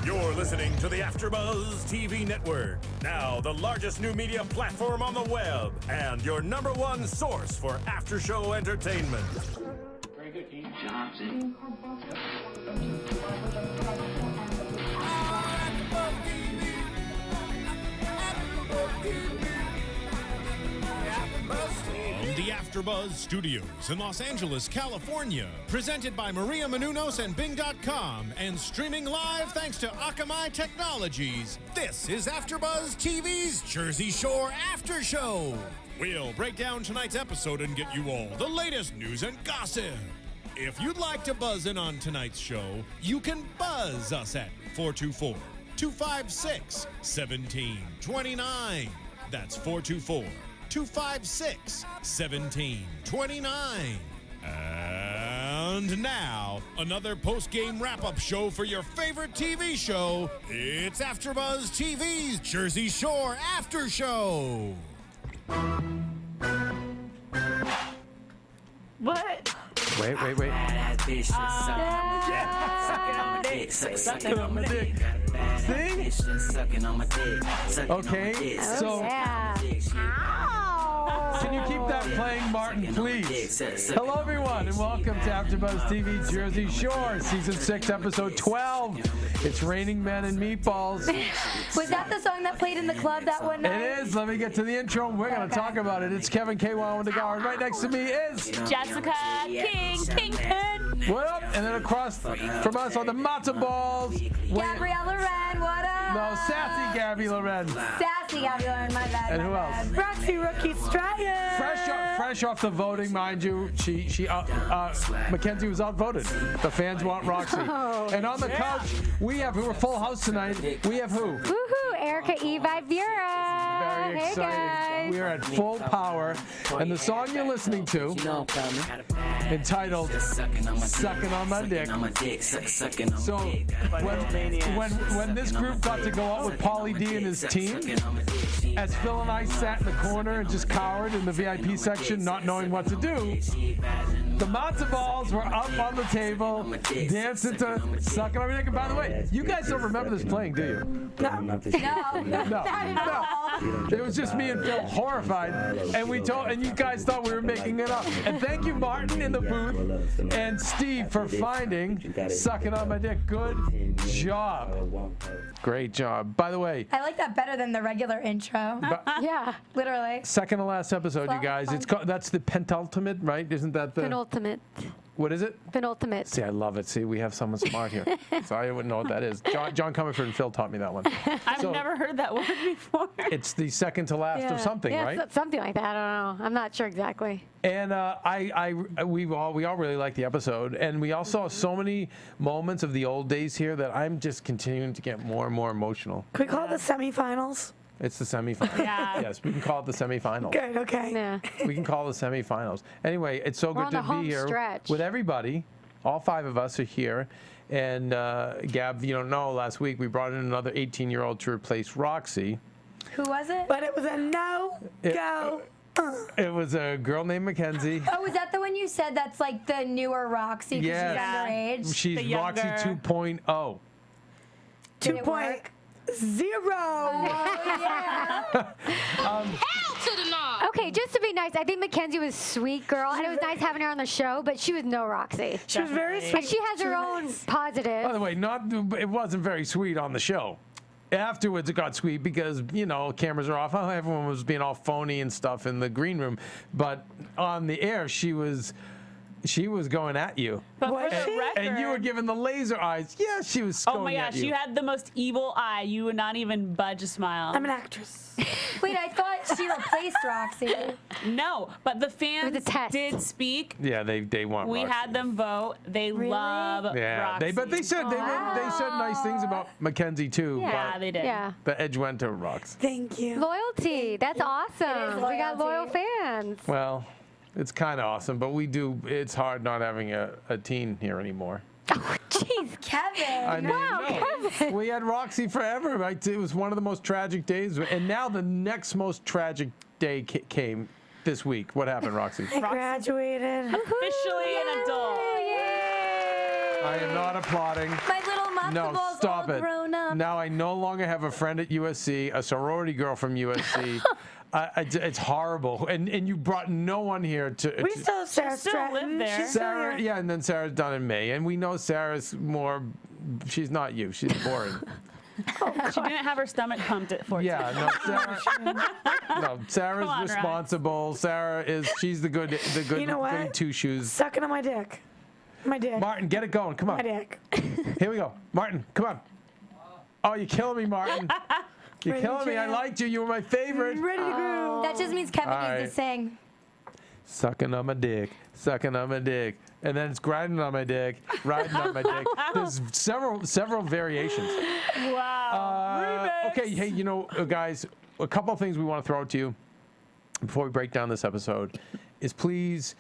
You're listening to the AFTERBUZZ TV network. Now, the largest new media platform on the web and your #1 source for after-show entertainment. Very good, Keven. Johnson. From the AFTERBUZZ Studios in Los Angeles, California, presented by Maria Menounos and Bing.com, and streaming live thanks to Akamai Technologies, this is AFTERBUZZ TV's Jersey Shore After Show. We'll break down tonight's episode and get you all the latest news and gossip. If you'd like to buzz in on tonight's show, you can buzz us at 424-256-1729. That's 424-256-1729. And now, another post-game wrap-up show for your favorite TV show. It's AFTERBUZZ TV's Jersey Shore After Show. What? Wait. Sucking on my dick. See? Okay, so can you keep that playing, Martin, please? Hello, everyone, and welcome to AFTERBUZZ TV Jersey Shore, Season 6, Episode 12. It's raining Men and Meatballs. Was that the song that played in the club that one night? It is. Let me get to the intro, and we're going to talk about it. It's Keven, KWoww, Undergaro, and right next to me is Jessica Kingpin. What up? And then across from us are the matzo balls. Gabby Loren, what up? No, Sassy Gabby Loren. Sassy Gabby Loren, my bad. And who else? Roxy Rookie Striar. Fresh off the voting, mind you, Mackenzie was outvoted. The fans want Roxy. And on the couch, we're full house tonight. We have who? Woohoo, Erika, E-Vite, Vieira. Very exciting. Hey, We are at full power. And the song you're listening to, entitled Sucking on My Dick. So when this group got to go out with Paulie D and his team, as Phil and I sat in the corner and just cowered in the VIP section, not knowing what to do, the matzo balls were up on the table, dancing to Sucking on My Dick. And by the way, you guys don't remember this playing, do you? No. It was just me and Phil horrified, and you guys thought we were making it up. And thank you, Martin, in the booth, and Steve for finding Sucking on My Dick. Good job. Great job. By the way, I like that better than the regular intro. Yeah, literally. second to last episode, you guys. That's the penultimate, right? Isn't that the Penultimate. What is it? Penultimate. See, I love it. See, we have someone smart here. Sorry, I wouldn't know what that is. John Comerford and Phil taught me that one. I've never heard that word before. It's the second to last of something, right? Something like that. I don't know. I'm not sure exactly. And we all really liked the episode, and we all saw so many moments of the old days here that I'm just continuing to get more and more emotional. Can we call it the semifinals? It's the semifinals. Yeah. Yes, we can call it the semifinals. Good, okay. Yeah. We can call it the semifinals. Anyway, it's so good to be here with everybody. All 5 of us are here. And Gab, you don't know, last week we brought in another 18-year-old to replace Roxy. Who was it? But it was a no-go. It was a girl named Mackenzie. Oh, was that the one you said that's like the newer Roxy because she's underage? She's Roxy 2.0. 2.0. Okay, just to be nice, I think Mackenzie was a sweet girl, and it was nice having her on the show, but she was no Roxy. She was very sweet. And she has her own positive. By the way, it wasn't very sweet on the show. Afterwards, it got sweet because, cameras are off. Everyone was being all phony and stuff in the green room. But on the air, she was going at you. But for the record, and you were giving the laser eyes. Yeah, she was going at you. Oh my gosh, you had the most evil eye. You would not even budge a smile. I'm an actress. Wait, I thought she replaced Roxy. No, but the fans did speak. Yeah, they want We Roxy. had them vote. They love Roxy. But they said they said nice things about Mackenzie too. Yeah, but they did. Yeah. the edge went to Roxy. Thank you. Loyalty. That's awesome. We got loyal fans. Well, it's kind of awesome, but it's hard not having a teen here anymore. Oh, jeez, Keven. I mean, Keven. We had Roxy forever, right? It was one of the most tragic days. And now the next most tragic day came this week. What happened, Roxy? I graduated. Officially an adult. I am not applauding. My little matzo No, balls stop all it. grown up. Now I no longer have a friend at USC, a sorority girl from USC. It's horrible, and you brought no one here to. We still have Sarah still Stratton. live there. She's still Sarah, here. yeah, and then Sarah's done in May, and we know Sarah's more. She's not you. She's boring. She didn't have her stomach pumped at 14. Yeah, no, Sarah's Come on, responsible. She's the good You know what? goody two shoes. Sucking on my dick. My dick. Martin, get it going. Come My on. dick. Here we go. Martin, come on. Oh, you're killing me, Martin. You're Ready to killing me. I jam. liked you. You were my favorite. Ready to groove. That just means Keven All needs right. to sing. Sucking on my dick, sucking on my dick, and then it's grinding on my dick, riding on my dick. There's several variations. Wow. Okay, hey, you know, guys, a couple of things we want to throw to you before we break down this episode is please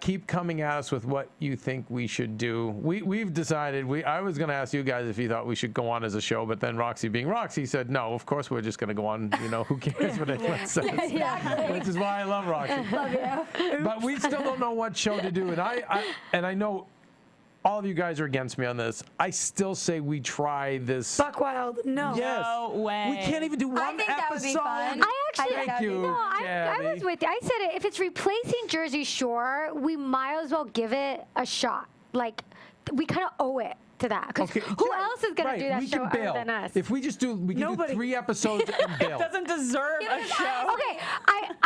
keep coming at us with what you think we should do. We've decided, I was going to ask you guys if you thought we should go on as a show, but then Roxy, being Roxy, said, no, of course we're just going to go on. You know, who cares what anyone says? Which is why I love Roxy. Love you. But we still don't know what show to do. And I know all of you guys are against me on this. I still say we try this. Buck Wild. No. Yes. No way. We can't even do one I think that would episode. be fun. I actually, Thank you, no, I Gabby. was with you. I said it. If it's replacing Jersey Shore, we might as well give it a shot. Like, we kind of owe it to that. Because who else is going to do that we show can other bail. than us? If we just do, we can Nobody. do 3 episodes and bail. Doesn't deserve a show. Okay,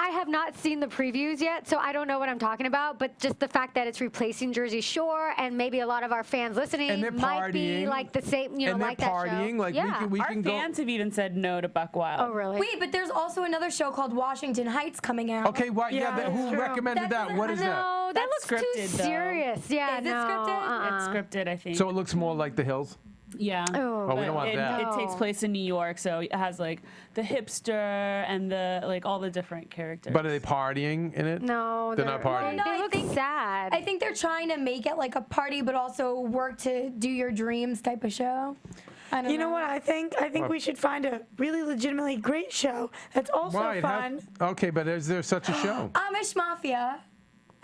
I have not seen the previews yet, so I don't know what I'm talking about. But just the fact that it's replacing Jersey Shore, and maybe a lot of our fans listening And they're might be partying. like the same, and like they're that partying. show. Like yeah. we Our can go. fans have even said no to Buck Wild. Oh really? Wait, but there's also another show called Washington Heights coming out. Okay, what? Yeah, Yeah, who that's true. recommended That that? doesn't- What is that? No, that That's looks too scripted, though. serious. Yeah, Is it no. scripted? It's scripted, I think. So it looks more like The Hills. yeah. Oh, we don't want it, that. It takes place in New York, so it has like the hipster and the like all the different characters. But are they partying in it? No, They're not partying. No, They I look think- sad. I think they're trying to make it like a party, but also work to do your dreams type of show. I don't You know what I think? I think What? we should find a really legitimately great show that's also Why? fun. Okay, but is there such a show? Amish Mafia.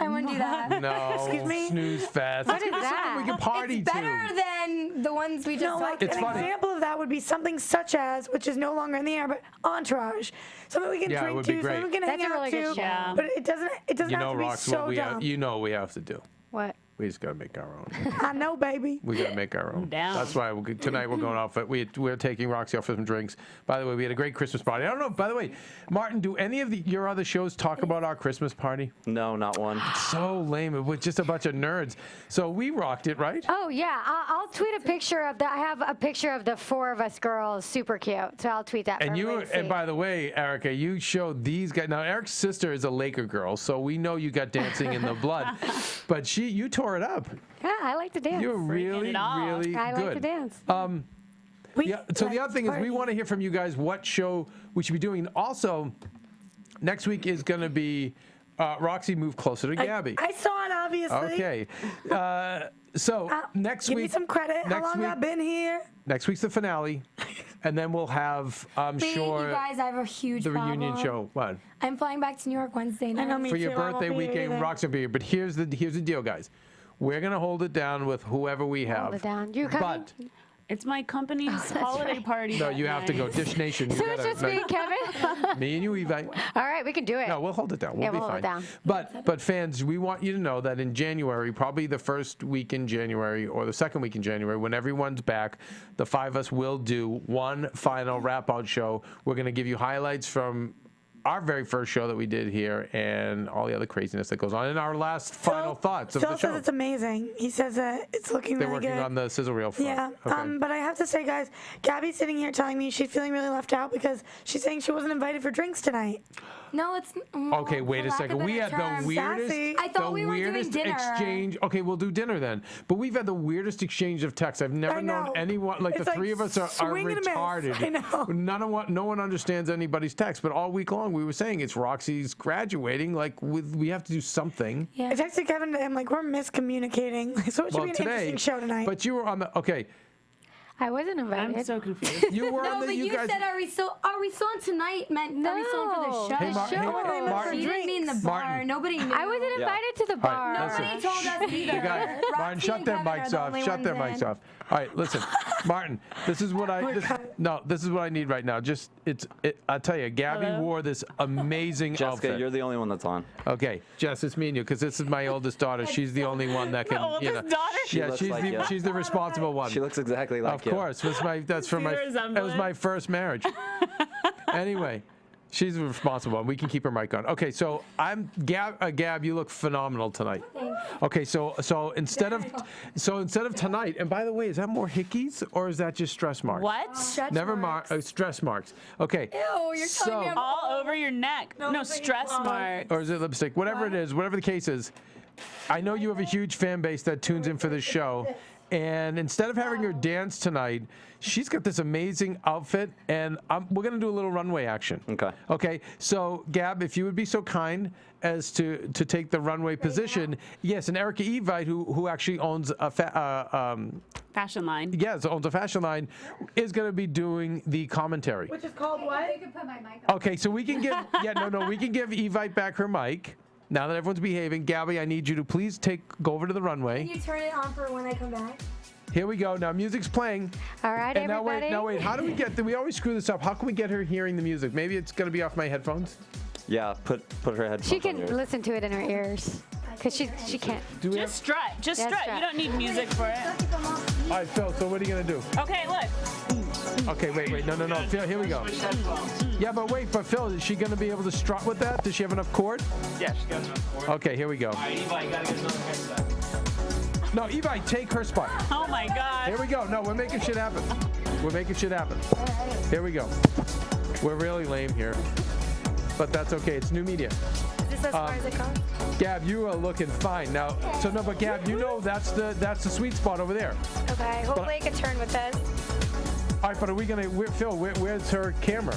I want to do that. No. Excuse me? Snooze fest. What is Let's get something that? we can party It's better to. than the ones we just No, like talked It's an about. funny. example of that would be something such as, which is no longer in the air, but Entourage. Something we can Yeah, it drink would be to, something great. we can That's hang a out really good to. show. Yeah. But it doesn't You have know, to be Rox, so what we dumb. have. You know what we have to do. What? We just gotta make our own. I know, baby. We gotta make our own. down. That's why tonight we're going off. We're taking Roxy out for some drinks. By the way, we had a great Christmas party. I don't know. By the way, Martin, do any of your other shows talk about our Christmas party? No, not one. So lame. It was just a bunch of nerds. So we rocked it, right? Oh yeah, I'll tweet a picture of the. I have a picture of the 4 of us girls, super cute. So I'll tweet that. And for you, everybody to and see. by the way, Erika, you showed these guys. Now, Eric's sister is a Laker girl, so we know you got dancing in the blood. But you tore it up. Yeah, I like to dance. You're really, it off. really I good. like to dance. Yeah, so the other thing is we want to hear from you guys what show we should be doing. Also, next week is going to be Roxy Move Closer to Gabby. I saw it, obviously. Okay. So next Give week. me some credit. How next long week, I've been here? Next week's the finale. And then we'll have, I'm Wait, sure, you guys, I have a huge the reunion problem. show. What? I'm flying back to New York Wednesday night. I know, me For your too. I won't birthday be here weekend, either. Roxy will be here. But here's the deal, guys. We're going to hold it down with whoever we have. Hold it down. You coming? But, It's my company's holiday party. no, that you have to go. night. Dish Nation. You So it's gotta, just me and Kevin. me and you, E-Vite. All right, we can do it. No, we'll hold it down. We'll Yeah, be we'll hold fine. it down. But fans, we want you to know that in January, probably the first week in January or the second week in January, when everyone's back, the 5 of us will do one final wrap-out show. We're going to give you highlights from our very first show that we did here and all the other craziness that goes on. And our last final thoughts of Phil the says show. it's amazing. He says that it's looking They're really working good. on the sizzle reel front. Yeah, Okay. but I have to say, guys, Gabby's sitting here telling me she's feeling really left out because she's saying she wasn't invited for drinks tonight. No, it's Okay, wait a second. We had the weirdest, Sassy. I thought the we were doing weirdest dinner. exchange. Okay, we'll do dinner then. But we've had the weirdest exchange of texts. I've never I known know. anyone like It's the like three of us are swing and a miss. retarded. I know. No one understands anybody's text. But all week long we were saying it's Roxy's graduating. Like we have to do something. Yeah. I texted Kevin today. I'm like, we're miscommunicating. So it should be an interesting show tonight. But you were on the okay. I wasn't invited. I'm so confused. You were No, on the, but you guys, said, are we still on tonight? Meant, are we still on for the show? Hey, Martin. You didn't mean the bar. Martin. Nobody knew. I wasn't invited to the All right, bar. listen. Nobody told us either. You guys, Martin, Roxy shut and their Keven are mics the off. only Shut their ones mics in. off. All right, listen, Martin. This is what I. This is what I need right now. I'll tell you, Gabby wore this amazing Jessica, outfit. you're the only one that's on. Okay, Jess, it's me and you, because this is my oldest daughter. She's the only one that can. Oldest daughter? Yeah, looks she's like you. she's the responsible one. She looks exactly like Of you. course, that's from my. That was my first marriage. Anyway. She's the responsible one. We can keep her mic on. Okay, so I'm Gab, you look phenomenal tonight. Okay, so instead of tonight, and by the way, is that more hickeys or is that just stress marks? What? Never mind. Stress marks. Okay. Ew, you're telling me I'm All over your neck. No, stress mark. Or is it lipstick? Whatever it is, whatever the case is. I know you have a huge fan base that tunes in for this show. And instead of having her dance tonight, she's got this amazing outfit, and we're going to do a little runway action. Okay. Okay. So, Gab, if you would be so kind as to take the runway position. Yes, and Erika E-Vite, who actually owns a Fashion line. yes, owns a fashion line, is going to be doing the commentary. Which is called what? You can put my mic on. Okay, so we can give we can give E-Vite back her mic. Now that everyone's behaving, Gabby, I need you to please go over to the runway. Can you turn it on for when I come back? Here we go. Now music's playing. All right, And everybody. now wait. How do we get? We always screw this up. How can we get her hearing the music? Maybe it's gonna be off my headphones. Yeah, put her headphones She on can yours. listen to it in her ears. Because she can't. Do we Just strut. Just Yeah, strut. strut. You don't need music for it. All right, Phil. So what are you gonna do? Okay, look. Okay, wait. No. Phil, here we go. Yeah, but Phil, is she gonna be able to strut with that? Does she have enough cord? Yeah, she got enough for it. Okay, here we go. All right, E-Vite, you gotta get another headset. No, E-Vite, take her spot. Oh my God. Here we go. No, we're making shit happen. We're making shit happen. Here we go. We're really lame here, but that's okay. It's new media. Is this as far as it goes? Gab, you are looking fine now. So no, but Gab, you know that's the sweet spot over there. Okay, hopefully I can turn with this. All right, but are we gonna? Phil, where's her camera?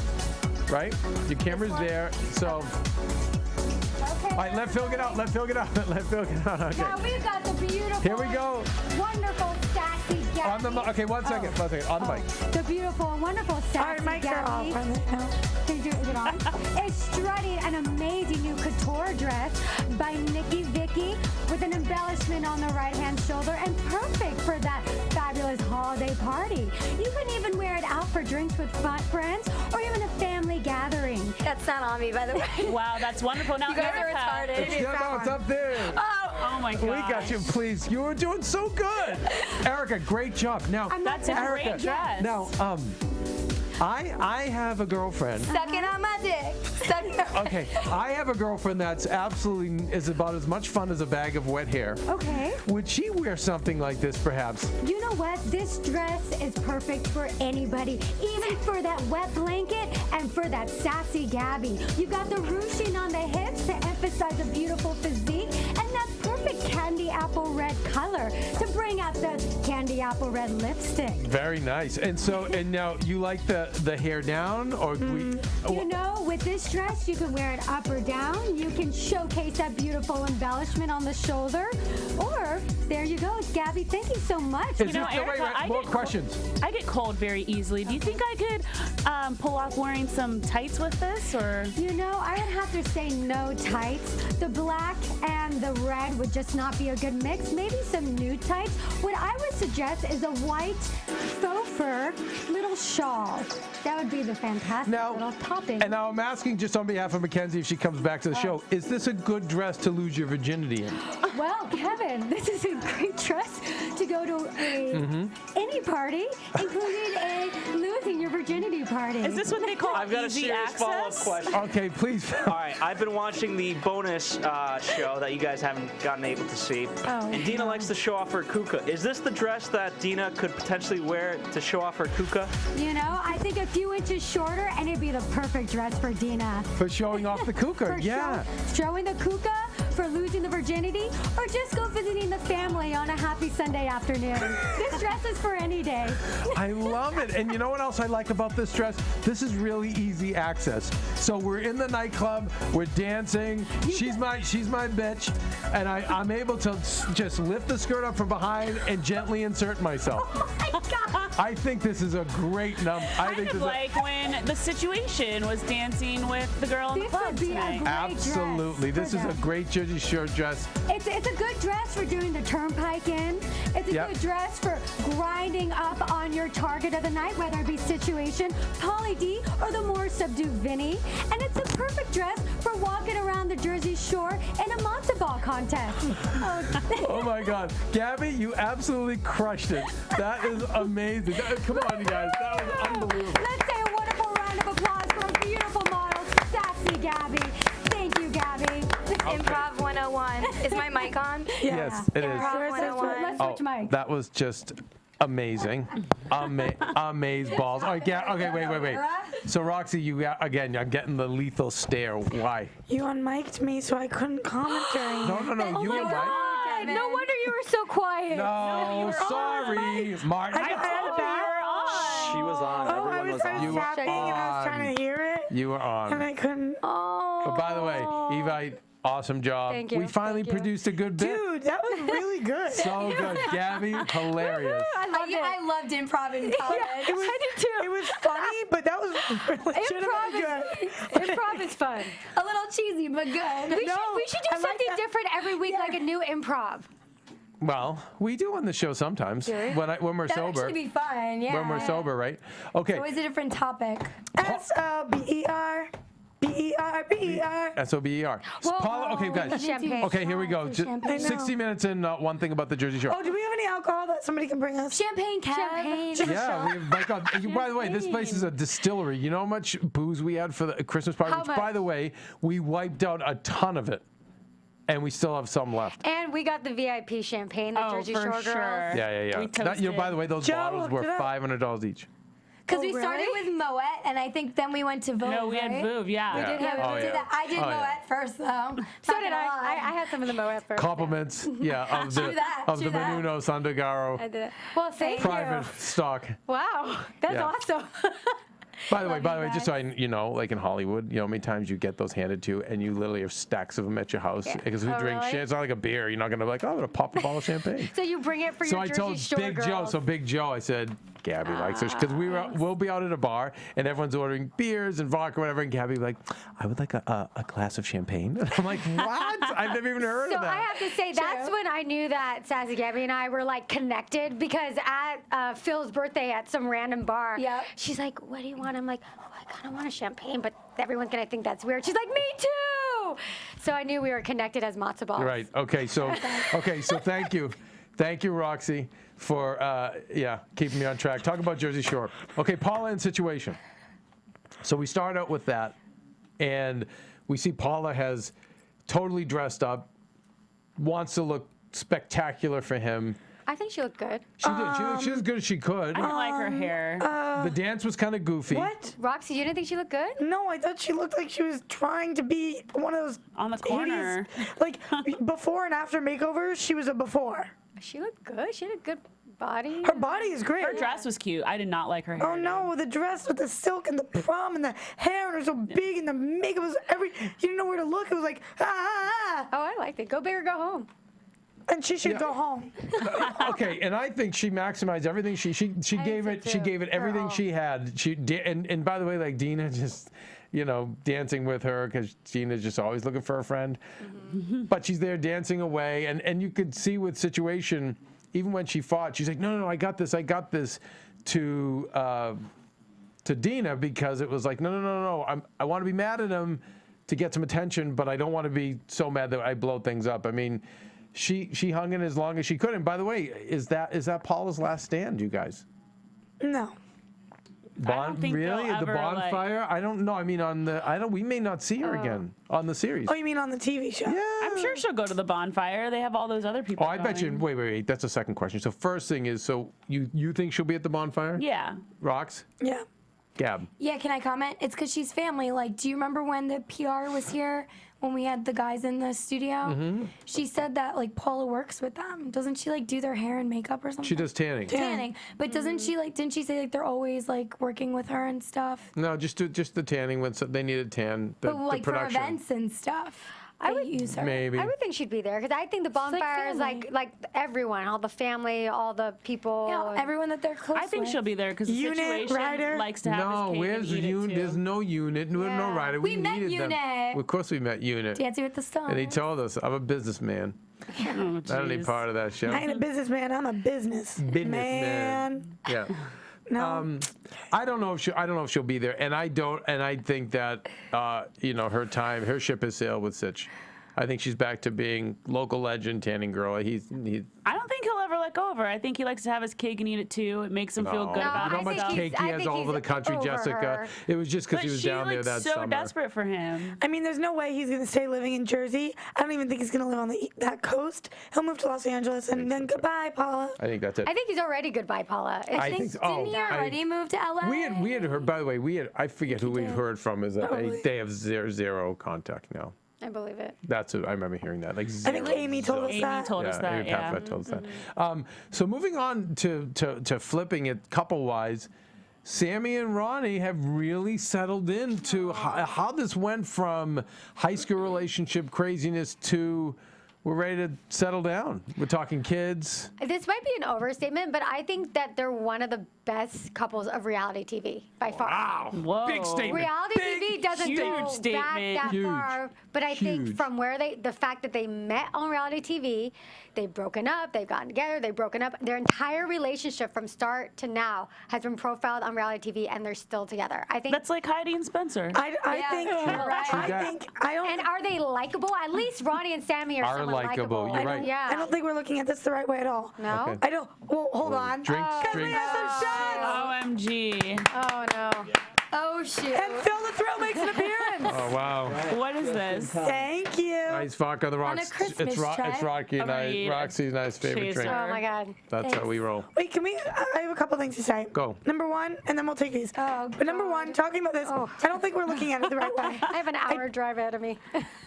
Right? Your camera's there. So. Okay. All right, let Phil get out. Let Phil get out. Let Phil get out. Okay. Now we've got the beautiful. Here we go. Wonderful, sassy Gabby. On the mic. Okay, one second. On the mic. The beautiful, wonderful, sassy Mics are Gabby. off. Is it on? Is strutting an amazing new couture dress by Nikki Vicky with an embellishment on the right-hand shoulder and perfect for that fabulous holiday party. You can even wear it out for drinks with fun friends or even a family gathering. That's not on me, by the way. Wow, that's wonderful. Now, You guys are Erika. retarded. No, it's up there. Oh my God. We got you, please. You were doing so good. Erika, great job. Now, That's a Erika, great dress. now, I have a girlfriend. Sucking on my dick. Okay, I have a girlfriend that's absolutely is about as much fun as a bag of wet hair. Okay. Would she wear something like this, perhaps? You know what? This dress is perfect for anybody, even for that wet blanket and for that sassy Gabby. You got the ruching on the hips to emphasize a beautiful physique and that perfect candy apple red color to bring out the candy apple red lipstick. Very nice. And so, and now you like the hair down, or You know, with this dress, you can wear it up or down. You can showcase that beautiful embellishment on the shoulder. Or, there you go, Gabby. Thank you so much. Is know, this, no, wait, Erika, I more get questions. I get cold very easily. Do you think I could pull off wearing some tights with this, or? You know, I would have to say no tights. The black and the red would just not be a good mix. Maybe some nude tights. What I would suggest is a white faux fur little shawl. That would be the fantastic little topping. And now I'm asking just on behalf of Mackenzie if she comes back to the show, is this a good dress to lose your virginity in? Well, Keven, this is a great dress to go to any party, including a losing your virginity party. Is this what they call I've got a easy serious follow-up access? question. Okay, please. All right, I've been watching the bonus show that you guys haven't gotten able to see. Oh, And Deena likes to show off her kuka. Is this the dress that Deena could potentially wear to show off her kuka? You know, I think a few inches shorter, and it'd be the perfect dress for Deena. For showing off the kuka, For yeah. showing the kuka, for losing the virginity, or just go visiting the family on a happy Sunday afternoon. This dress is for any day. I love it. And you know what else I like about this dress? This is really easy access. So we're in the nightclub, we're dancing. She's my bitch, and I'm able to just lift the skirt up from behind and gently insert myself. Oh my God. I think this is a great number. I think Kind of like when The Situation was dancing with the girl in the This club would be a tonight. great Absolutely. dress This for is a them. great Jersey Shore dress. It's a good dress for doing the turnpike in. It's a Yep. good dress for grinding up on your target of the night, whether it be Situation, Pauly D, or the more subdued Vinny. And it's a perfect dress for walking around the Jersey Shore in a matzo ball contest. Oh my God. Gabby, you absolutely crushed it. That is amazing. Come on, you guys. That was unbelievable. Let's say a wonderful round of applause for a beautiful model, Sassy Gabby. Thank you, Gabby. Improv 101. Is my mic on? Yes, it is. Improv Let's 101. switch mics. That was just amazing. Amaze balls. All right, okay, wait. So, Roxy, again, I'm getting the lethal stare. Why? You unmiked me, so I couldn't comment during it. No, you were right. God, no wonder you were so quiet. No, sorry, Martin. I had a bad. She was on. Oh, Everyone was on. You were tapping and I was trying to hear it, You were and on. I couldn't. But by the way, E-Vite, awesome job. Thank you, We finally thank you. produced a good bit. Dude, that was really good. So good. Gabby, hilarious. I loved improv in college. It was, I did too. It was funny, but that was legitimately good. Improv is fun. A little cheesy, but good. We No, should do I like something that. different every week, like a new improv. Well, we do on the show sometimes when we're That would sober. actually be fun, yeah. When we're sober, right? Okay. Always a different topic. SLBER. BER. SOBER. Paula, okay, guys. Champagne. Okay, here we go. Just I know. 60 minutes in, one thing about the Jersey Shore. Oh, do we have any alcohol that somebody can bring us? Champagne, Kev. Champagne. Yeah, we have, by the way, this place is a distillery. You know how much booze we had for the Christmas party? How Which, by much? the way, we wiped out a ton of it. And we still have some left. And we got the VIP champagne, the Jersey for Shore sure. girls. Yeah. We That, you know, by the way, those Joe, bottles were look it up. $500 each. Because Oh, we started really? with Moet, and I think then we went to Vouv, No, we had right? Vouv, yeah. We did have Oh, we did yeah. that. I did Oh, Moet yeah. first, though. So Not did gonna I. lie. I had some of the Moet first. Compliments, yeah, of the True that, of the true that. Menunos Undergaro I did it. Well, thank private you. stock. Wow, that's Yeah. awesome. By the way, you just so I, like in Hollywood, how many times you get those handed to you, and you literally have stacks of them at your house because we Oh, drink really? shit. It's not like a beer. You're not gonna be like, oh, I'm gonna pop a bottle of champagne. So you bring it for So your I Jersey told Shore Big girls. Joe. So Big Joe, I said, Gabby likes it because we'll be out at a bar and everyone's ordering beers and vodka, or whatever, and Gabby like, I would like a glass of champagne. And I'm like, what? I've never even heard So of that. I have to say, that's when I knew that Sassy Gabby and I were like connected, because at Phil's birthday at some random bar, Yep. she's like, what do you want? I'm like, oh, I kind of want a champagne, but everyone's going to think that's weird. She's like, me too. So I knew we were connected as matzo balls. Right. Okay. So thank you. Thank you, Roxy, for keeping me on track. Talk about Jersey Shore. Okay, Paula and Situation. So we start out with that, and we see Paula has totally dressed up, wants to look spectacular for him. I think she looked good. She did. She looked as good as she could. I didn't like her hair. The dance was kind of goofy. What? Roxy, you didn't think she looked good? No, I thought she looked like she was trying to be one of those On the corner. hideous- like before and after makeovers, she was a before. She looked good. She had a good body. Her body is great. Her dress was cute. I did not like her hair. Oh no, the dress with the silk and the prom and the hair and it was so big and the makeup was you didn't know where to look. It was like ah. Oh, I liked it. Go big or go home. And she should Yeah. go home. Okay, and I think she maximized everything. She gave so it. She too. gave it everything all. she had. She did, and by the way, like Deena just, dancing with her because Deena's just always looking for a friend. Mm-hmm. But she's there dancing away, and you could see with Situation, even when she fought, she's like, no, I got this to Deena, because it was like, no, I want to be mad at him to get some attention, but I don't want to be so mad that I blow things up. I mean, she hung in as long as she could. And by the way, is that Paula's last stand, you guys? No. don't think they'll Really? The ever, bonfire? I don't know. I mean, we may not see her again on the series. Oh, you mean on the TV show? Yeah. I'm sure she'll go to the bonfire. They have all those other people. Oh, I bet you. going. Wait. That's the second question. So first thing is, so you think she'll be at the bonfire? Yeah. Rox? Yeah. Gab? Yeah, can I comment? It's because she's family. Like, do you remember when the PR was here, when we had the guys in the studio? Mm-hmm. She said that, like, Paula works with them. Doesn't she, like, do their hair and makeup or something? She does tanning. Tanning. But doesn't she, like, didn't she say, like, they're always, like, working with her and stuff? No, just the tanning when they need a tan. The But, like, for production. events and stuff. I would use her. Maybe. I would think she'd be there because I think the bonfire is like everyone, all the family, all the people, everyone that they're close. I think with. she'll be there because the Unit, situation rider. likes to have No, his cake where's and eat it unit? too. There's no unit. No rider. We met needed them. Unit. Well, of course we met unit. Dancing with the Stars. And he told us, I'm a businessman. Oh, I don't need jeez. part of that show. I ain't a businessman. I'm a businessman. Man. Yeah. No. I don't know if she'll be there, and I think that her ship has sailed with Sitch. I think she's back to being local legend, tanning girl. I don't think he'll ever let go of her. I think he likes to have his cake and eat it too. It makes him feel good about You know how much himself. cake he has all over the country, over Jessica. her. It was just because But he was she down there that so summer. desperate for him. I mean, there's no way he's going to stay living in Jersey. I don't even think he's going to live on that coast. He'll move to Los Angeles, and then goodbye, Paula. I think that's it. I think he's already goodbye, Paula. I think so. Didn't he already move to LA? We had heard. By the way, I forget who we've heard from. Is that Probably. they have zero contact now. I believe it. That's what I remember hearing that. Like I think Amy told us Amy that. told us that, Amy yeah. Patfett told us that. So moving on to flipping it couple-wise, Sammy and Ronnie have really settled into how this went from high school relationship craziness to we're ready to settle down. We're talking kids. This might be an overstatement, but I think that they're one of the best couples of reality TV by far. Wow. Whoa. Big statement. Reality TV doesn't huge go statement. back that Huge. far, but I think Huge. from where the fact that they met on reality TV, they've broken up, they've gotten together, they've broken up. Their entire relationship from start to now has been profiled on reality TV, and they're still together. I think That's like Heidi and Spencer. I think. right. I don't. And are they likable? At least Ronnie and Sammy are somewhat likable. likable. You're right. Yeah. I don't think we're looking at this the right way at all. No? Okay. I don't. Well, hold on. Drinks, Can we drinks. have some shots? OMG. Oh no. Oh shoot. And Phil the Thrill makes an appearance. Oh wow. What is this? Thank you. Nice vodka on the rocks. Christmas tray. It's Rocky and Agreed. Roxy's nice favorite Chaser. drink. Oh my God. That's how we roll. Wait, can we? I have a couple things to say. Go. Number one, and then we'll take these. Oh, but number one, talking about this, I don't think we're looking at it the right way. I have an hour drive ahead of me.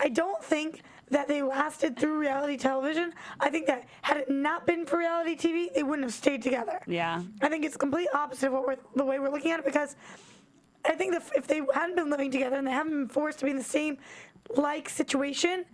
I don't think that they lasted through reality television. I think that had it not been for reality TV, they wouldn't have stayed together. Yeah. I think it's complete opposite of the way we're looking at it, because I think that if they hadn't been living together and they haven't been forced to be in the same situation,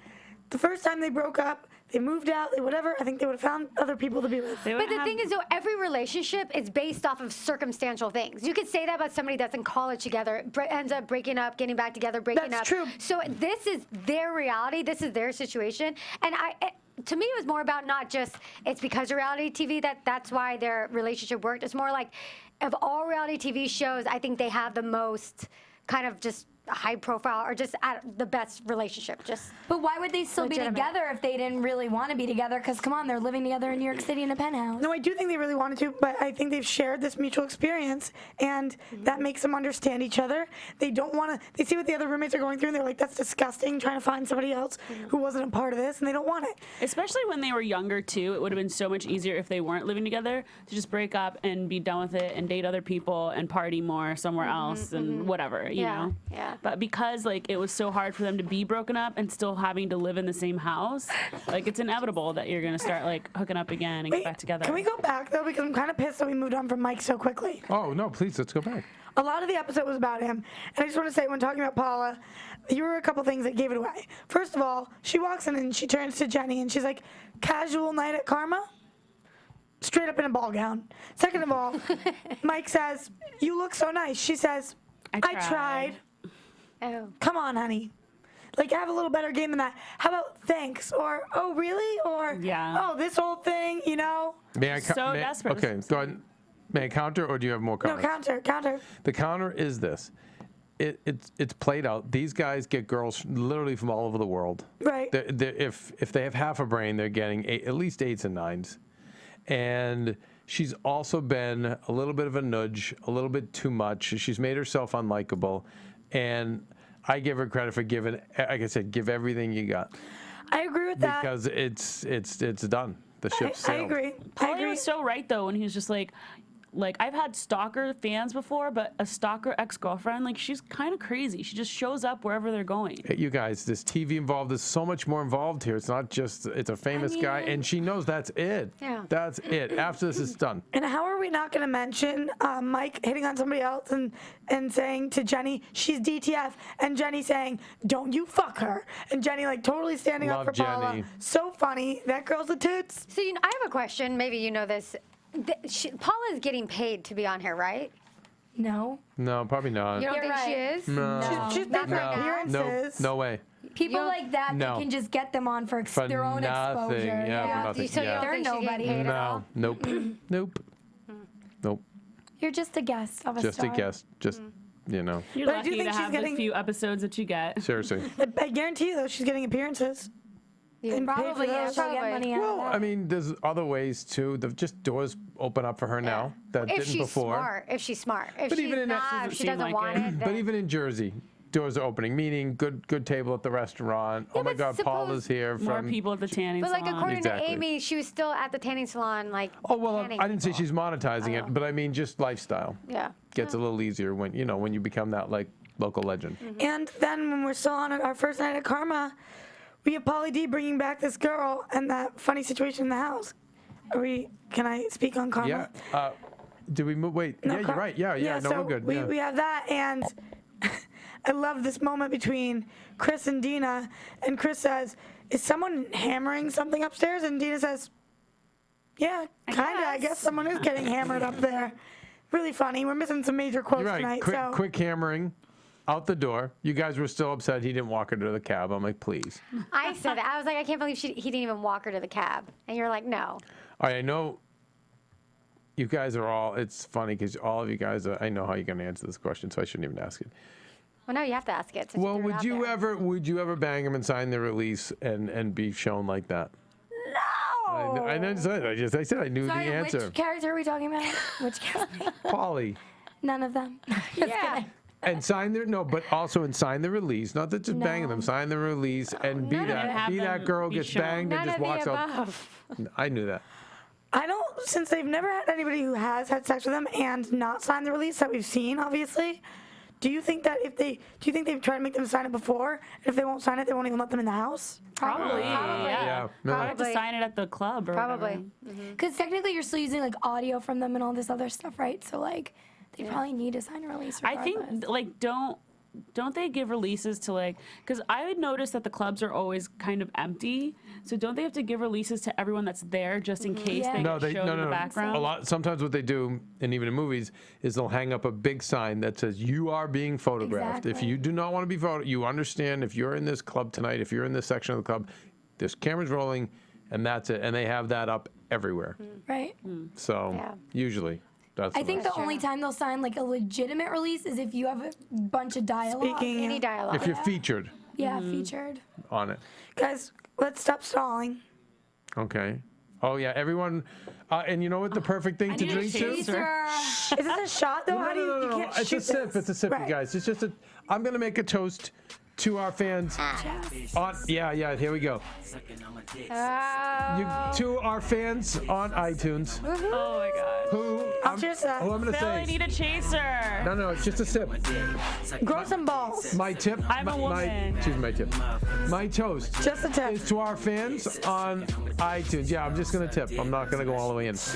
the first time they broke up, they moved out, they whatever, I think they would have found other people to be with. But the thing is, though, every relationship is based off of circumstantial things. You could say that about somebody that's in college together, ends up breaking up, getting back together, breaking up. That's true. So this is their reality. This is their situation. And to me, it was more about not just it's because of reality TV that's why their relationship worked. It's more like, of all reality TV shows, I think they have the most kind of just high profile or just the best relationship. But why would they still legitimate. be together if they didn't really want to be together? Because come on, they're living together in New York City in a penthouse. No, I do think they really wanted to, but I think they've shared this mutual experience, and that makes them understand each other. They don't want to, they see what the other roommates are going through, and they're like, that's disgusting, trying to find somebody else who wasn't a part of this, and they don't want it. Especially when they were younger, too. It would have been so much easier if they weren't living together to just break up and be done with it and date other people and party more somewhere else and whatever, you know? Yeah. But because, like, it was so hard for them to be broken up and still having to live in the same house, like, it's inevitable that you're going to start, like, hooking up again and get back together. Can we go back, though, because I'm kind of pissed that we moved on from Mike so quickly. Oh no, please let's go back. A lot of the episode was about him, and I just want to say, when talking about Paula, there were a couple things that gave it away. First of all, she walks in and she turns to Jenny, and she's like, casual night at Karma? Straight up in a ball gown. Second of all, Mike says, you look so nice. She says, I tried. Oh. Come on, honey. Like, have a little better game than that. How about thanks? Or, oh, really? Or, Yeah. oh, this whole thing, you know? May I So desperate. Okay, go ahead. May I counter, or do you have more No, comments? counter. The counter is this. It's played out. These guys get girls literally from all over the world. Right. If they have half a brain, they're getting at least 8s and 9s. And she's also been a little bit of a nudge, a little bit too much. She's made herself unlikable. And I give her credit for giving, like I said, give everything you got. I agree with that. Because it's done. The ship's sailed. I agree. Paulie was so right, though, when he was just like, like I've had stalker fans before, but a stalker ex-girlfriend, like she's kind of crazy. She just shows up wherever they're going. Hey, you guys, this TV involved. There's so much more involved here. It's not just it's a famous guy, and she knows that's it. Yeah. That's it. After this is done. And how are we not going to mention Mike hitting on somebody else and saying to Jenny, she's DTF, and Jenny saying, don't you fuck her. And Jenny like totally standing Love up for Paula. Jenny. So funny. That girl's a toots. So I have a question. Maybe you know this. Paula's getting paid to be on here, right? No. No, probably not. You don't think she is? No. She's Not big for right now? appearances. No way. People like that, No. they can just get them on for, For their own nothing. exposure. Yeah, for nothing. So you Yeah. don't They're think she's nobody. getting paid at all? No. Nope. Nope. Nope. You're just a guest of a Just star. a guest. Just you know. You're But I do lucky to think she's have getting- the few episodes that you get. Seriously. I guarantee you though, she's getting appearances. And paid for Probably, yeah, those. she'll get money out of Well, that. I mean, there's other ways too. Just doors open up for her now that If didn't she's before. smart. If she's smart. If But she's even in that- not, Doesn't if she seem doesn't like want it. it, But then even in Jersey, doors are opening. Meaning, good table at the restaurant. Oh my but God, suppose- Paula's here More from. people at the tanning But like salon. according Exactly. to Amy, she was still at the tanning salon, like. Oh well, tanning I didn't say people. she's monetizing it, but I mean just lifestyle Yeah. gets a little easier when you become that like local legend. And then when we're still on our first night at Karma, we have Pauly D bringing back this girl and that funny situation in the house. Can I speak on Karma? Yeah. Did we move? Wait. No, yeah, you're right. Yeah. No, so we're good. We, yeah. we have that, and I love this moment between Chris and Deena. And Chris says, "Is someone hammering something upstairs?" And Deena says, "Yeah, kinda. I guess someone is getting hammered up there." Really funny. We're missing some major quotes You're right. tonight. Quick, so quick hammering. Out the door. You guys were still upset he didn't walk her to the cab. I'm like, please. I said that. I was like, I can't believe he didn't even walk her to the cab. And you're like, no. All right, I know you guys are all, it's funny because all of you guys, I know how you're going to answer this question, so I shouldn't even ask it. Well, no, you have to ask it. since Well, threw it would out you there. ever bang him and sign the release and be shown like that? no. I didn't say it. I said I knew Sorry, the answer. which character are we talking about? Which character? Pauly. None of them. Just kidding. And sign but also sign the release. Not that just banging them, sign the release and be None of it. Have that them girl be gets shown. banged None and just of the walks out. above. I knew that. I don't, since they've never had anybody who has had sex with them and not signed the release that we've seen, obviously. Do you think they've tried to make them sign it before? And if they won't sign it, they won't even let them in the house? Probably. Probably. Yeah. No. I have to sign it at the club or Probably. whatever. Because technically you're still using like audio from them and all this other stuff, right? So like they probably need to sign a release I regardless. think like don't they give releases to like, because I would notice that the clubs are always kind of empty, so don't they have to give releases to everyone that's there just in case Yeah. they No, get shown in the background? A lot. Sometimes what they do, and even in movies, is they'll hang up a big sign that says "You are being photographed." If Exactly. you do not want to be photographed, you understand. If you're in this club tonight, if you're in this section of the club, this camera's rolling, and that's it. And they have that up everywhere. right? So Yeah. usually, that's. I what think the only time they'll sign like a legitimate release is if you have a bunch of dialogue. Speaking, Any dialogue. if you're featured Yeah, featured. on it. guys, let's stop stalling. Okay. Oh yeah, everyone. And you know what? The perfect thing to need a drink to. chaser. Is this a shot though? How do you can't It's shoot a sip. this. It's a sip, Right. you guys. It's just a. I'm gonna make a toast to our fans. On yeah. Here we go. To our fans on iTunes. Oh my god. I'll cheers to that. Who I'm gonna Phil, I say. need a chaser. No, it's just a sip. Grow some balls. My tip. I'm a woman. Excuse me, my tip. My toast Just a tip. is to our fans on iTunes. Yeah, I'm just gonna tip. I'm not gonna go all the way in. It's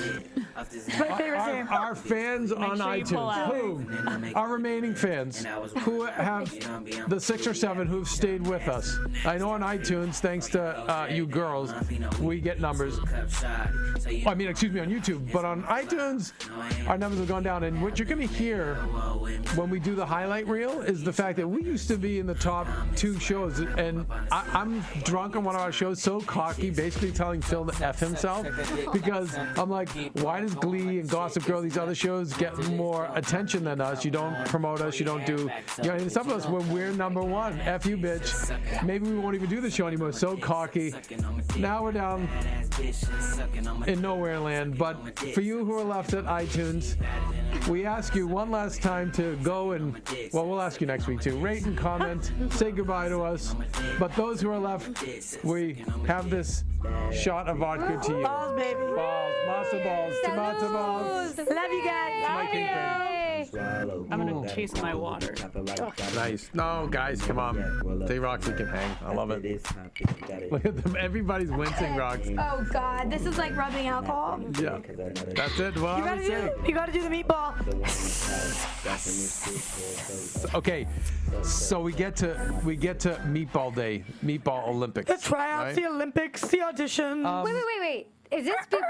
my favorite game. Our fans on sure you pull out. iTunes, who, our remaining fans, who have the 6 or 7 who've stayed with us. I know on iTunes, thanks to you girls, we get numbers. I mean, excuse me, on YouTube, but on iTunes, our numbers have gone down. And what you're going to hear when we do the highlight reel is the fact that we used to be in the top 2 shows. And I'm drunk on one of our shows, so cocky, basically telling Phil to F himself, because I'm like, why does Glee and Gossip Girl, these other shows, get more attention than us? You don't promote us, you don't do, and some of us, when we're number 1, F you, bitch. Maybe we won't even do the show anymore. So cocky. Now we're down in nowhere land. But for you who are left at iTunes, we ask you one last time to go and, well, we'll ask you next week too. Rate and comment, say goodbye to us. But those who are left, we have this shot of vodka to you. Balls, baby. Balls, matzo balls, tomato balls. Love you guys. My kingpin. I'm gonna chase my water. Nice. No, guys, come on. Say Roxy can hang. I love it. Look at them. Everybody's wincing, Roxy. Oh God, this is like rubbing alcohol. Yeah. That's it. Well, You gotta do the meatball. Okay, so we get to Meatball Day, Meatball Olympics. The tryouts, right? the Olympics, the auditions. Wait. Is this? Wait,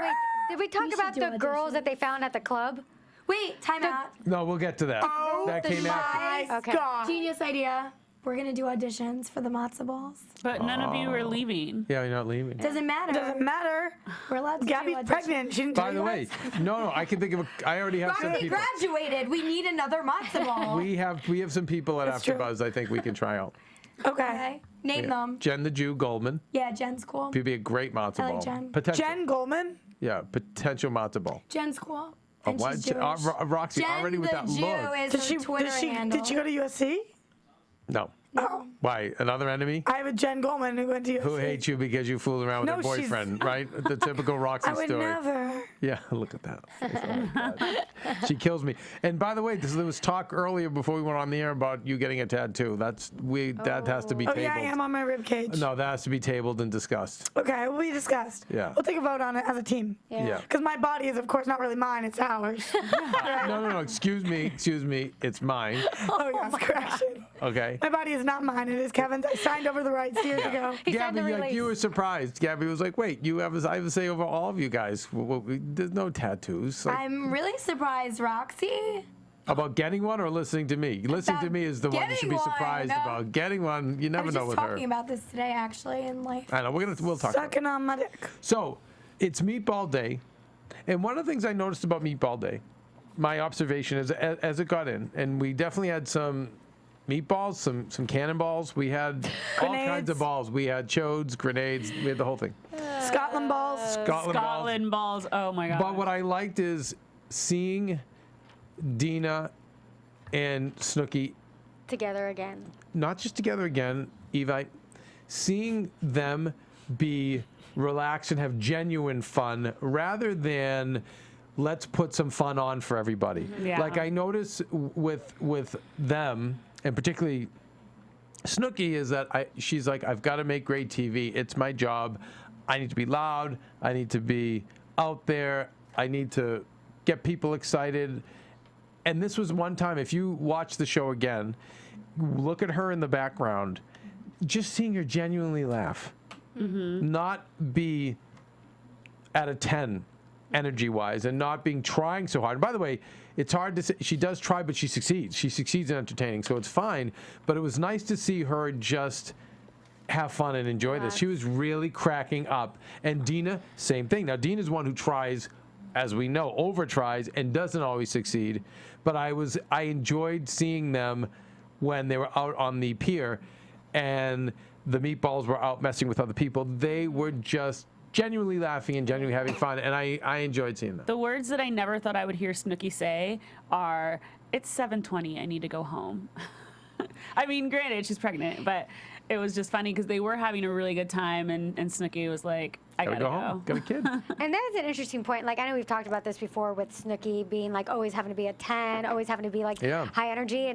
did we talk We should about do the girls auditions. that they found at the club? Wait, time out. No, we'll get to that. Oh, that came after. my Okay. God. Genius idea. We're gonna do auditions for the matzo balls. But none of you are leaving. Yeah, you're not leaving. Doesn't matter. Doesn't matter. We're allowed to Gabby's do auditions. pregnant. She didn't By tell the you way, guys. no, I can think of. I already have some Roxy people. graduated. We need another matzo ball. We have some people at That's true. AfterBuzz. I think we can try out. Okay. Okay. Name Yeah. them. Jen the Jew Goldman. Yeah, Jen's cool. She'd be a great matzo I like ball. Jen. Potential. Jen Goldman. Yeah, potential matzo ball. Jen's cool. Oh, And what? she's Jewish. Roxy, Jen already with the that Jew look. is her Twitter handle. Did she go to USC? No. Oh. Why? Another enemy? I have a Jen Goldman who went to USC. Who hates you because you fooled around with No, her she's- boyfriend, right? The typical Roxy I would story. never. Yeah, look at that. Oh my God. She kills me. And by the way, there was talk earlier before we went on the air about you getting a tattoo. That has to be Oh tabled. yeah, I am on my rib cage. No, that has to be tabled and discussed. Okay, we'll be discussed. Yeah. We'll take a vote on it as a team. Yeah. Because my body is, of course, not really mine. It's ours. No. Excuse me. It's mine. Oh yes, correction. Okay. My body is not mine. It is Kevin's. I signed over the rights years ago. He signed Gabby, the like, release. you were surprised. Gabby was like, "Wait, I have a say over all of you guys. There's no tattoos." Like, I'm really surprised, Roxy. about getting one or listening to me? Listening to About me is the one you should be getting one. surprised about. Getting one, you I never was know just with her. talking about this today, actually, in life. I know we'll talk. About it. Sucking on my dick. So, it's Meatball Day, and one of the things I noticed about Meatball Day, my observation is as it got in, and we definitely had some meatballs, some cannonballs. We had all kinds Grenades. of balls. We had chodes, grenades. We had the whole thing. Scotland balls. Scotland balls. Scotland balls. Oh my God. But what I liked is seeing Deena and Snooki Together again. not just together again, E-Vite, seeing them be relaxed and have genuine fun rather than let's put some fun on for everybody. Yeah. Like I notice with them, and particularly Snooki, is that she's like, I've got to make great TV. It's my job. I need to be loud. I need to be out there. I need to get people excited. And this was one time, if you watch the show again, look at her in the background, just seeing her genuinely laugh, not be at a 10 energy-wise, and not being trying so hard. And by the way, it's hard to say. She does try, but she succeeds. She succeeds in entertaining, so it's fine. But it was nice to see her just have fun and enjoy this. She was really cracking up. And Deena, same thing. Now, Deena's one who tries, as we know, over-tries and doesn't always succeed. But I enjoyed seeing them when they were out on the pier and the meatballs were out messing with other people. They were just genuinely laughing and genuinely having fun, and I enjoyed seeing that. The words that I never thought I would hear Snooki say are, "It's 7:20. I need to go home." I mean, granted, she's pregnant, but it was just funny because they were having a really good time, and Snooki was like, I gotta go. home. Got a kid. And that is an interesting point. Like, I know we've talked about this before with Snooki being like always having to be a 10, always having to be like high energy,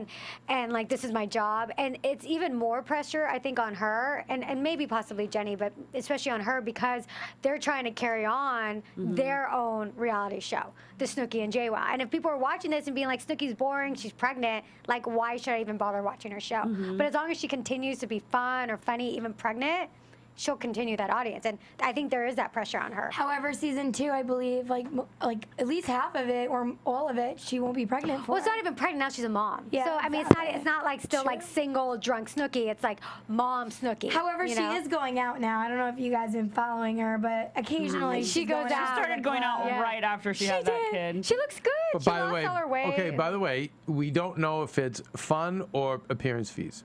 and like this is my job. And it's even more pressure, I think, on her and maybe possibly Jenny, but especially on her because they're trying to carry on their own reality show, the Snooki and KWoww. And if people are watching this and being like, Snooki's boring, she's pregnant, like why should I even bother watching her show? But as long as she continues to be fun or funny, even pregnant, she'll continue that audience, and I think there is that pressure on her. However, season 2, I believe, like at least half of it or all of it, she won't be pregnant for. Well, it's not even pregnant now; she's a mom. Yeah, So I mean, exactly. it's not like still like single drunk Snooki. It's like mom Snooki. However, you she know? is going out now. I don't know if you guys have been following her, but occasionally She she's goes going out. She started going out Yeah. right after she had that kid. She looks good. But she by the lost way, all her weight. okay. By the way, we don't know if it's fun or appearance fees.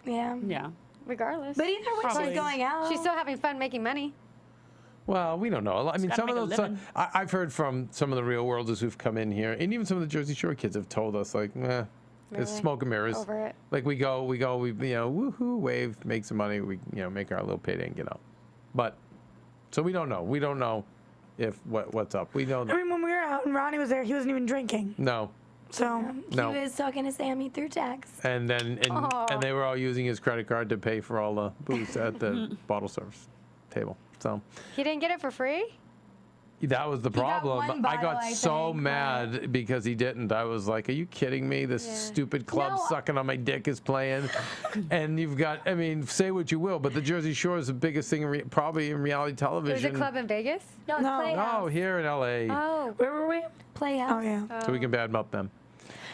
Yeah. Yeah. Regardless, But either way, Probably. she's going out. she's still having fun making money. Well, we don't know. I mean, gotta some of make a those. living. I've heard from some of the real worlders who've come in here, and even some of the Jersey Shore kids have told us, like, it's smoke and mirrors. Over it. Like we go, we woohoo, wave, make some money, we make our little payday and get out. But so we don't know. We don't know if what's up. We don't. I mean, when we were out and Ronnie was there, he wasn't even drinking. No. So No. He was talking to Sammy through text. And then and they were all using his credit card to pay for all the booze at the bottle service table. So He didn't get it for free? that was the got problem. one I bottle, got I so think, mad because he didn't. I was like, "Are you kidding me? This stupid club No. sucking on my dick is playing." And you've got, I mean, say what you will, but the Jersey Shore is the biggest thing probably in reality television. There's a club in Vegas? No, it's No. Playhouse. No, here in LA. Oh. where were we? Playhouse. Oh yeah. So we can badmouth them.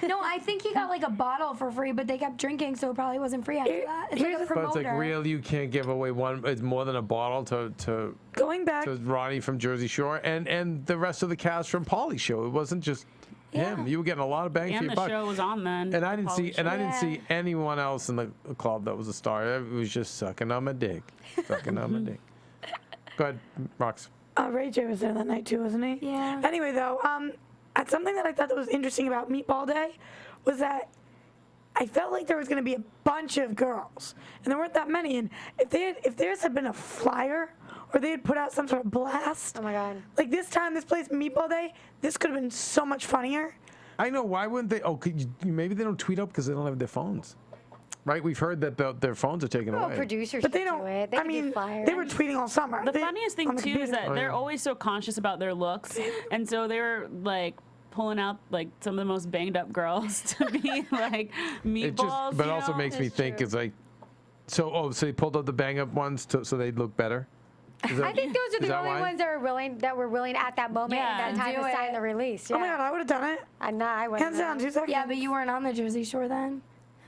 No, I think he got like a bottle for free, but they kept drinking, so it probably wasn't free after that. It's like a But promoter. it's like, real, you can't give away one. It's more than a bottle to Going back. Ronnie from Jersey Shore and the rest of the cast from Paulie's show. It wasn't just him. You were getting a lot of bang for And your the buck. show was on then. And I didn't see, Paula's and I show. didn't see anyone else in the club that was a star. It was just sucking on my dick, sucking on my dick. Go ahead, Rox. Ray J was there that night too, wasn't he? Yeah. Anyway, though, something that I thought that was interesting about Meatball Day was that I felt like there was going to be a bunch of girls, and there weren't that many. And if theirs had been a flyer, or they had put out some sort of blast, Oh my God. like this time, this place Meatball Day, this could have been so much funnier. I know. Why wouldn't they? Oh, maybe they don't tweet up because they don't have their phones. Right? We've heard that their phones are taken Well, away. producers But they should don't. do it. They I can do mean, flyers. they were tweeting all summer. The They- funniest thing on the too is computer. that they're always so conscious about their looks, and so they were like pulling out like some of the most banged up girls to be like meatballs. It just, but you also know? makes me That's think true. it's like, so they pulled out the bang up ones so they'd look better. Is I think those are is the that only why? ones that were willing at that moment Yeah. and that time Do to sign it. the release. Oh my Yeah. God, I would have done it. I wouldn't. Hands down, 2 seconds. Yeah, but you weren't on the Jersey Shore then.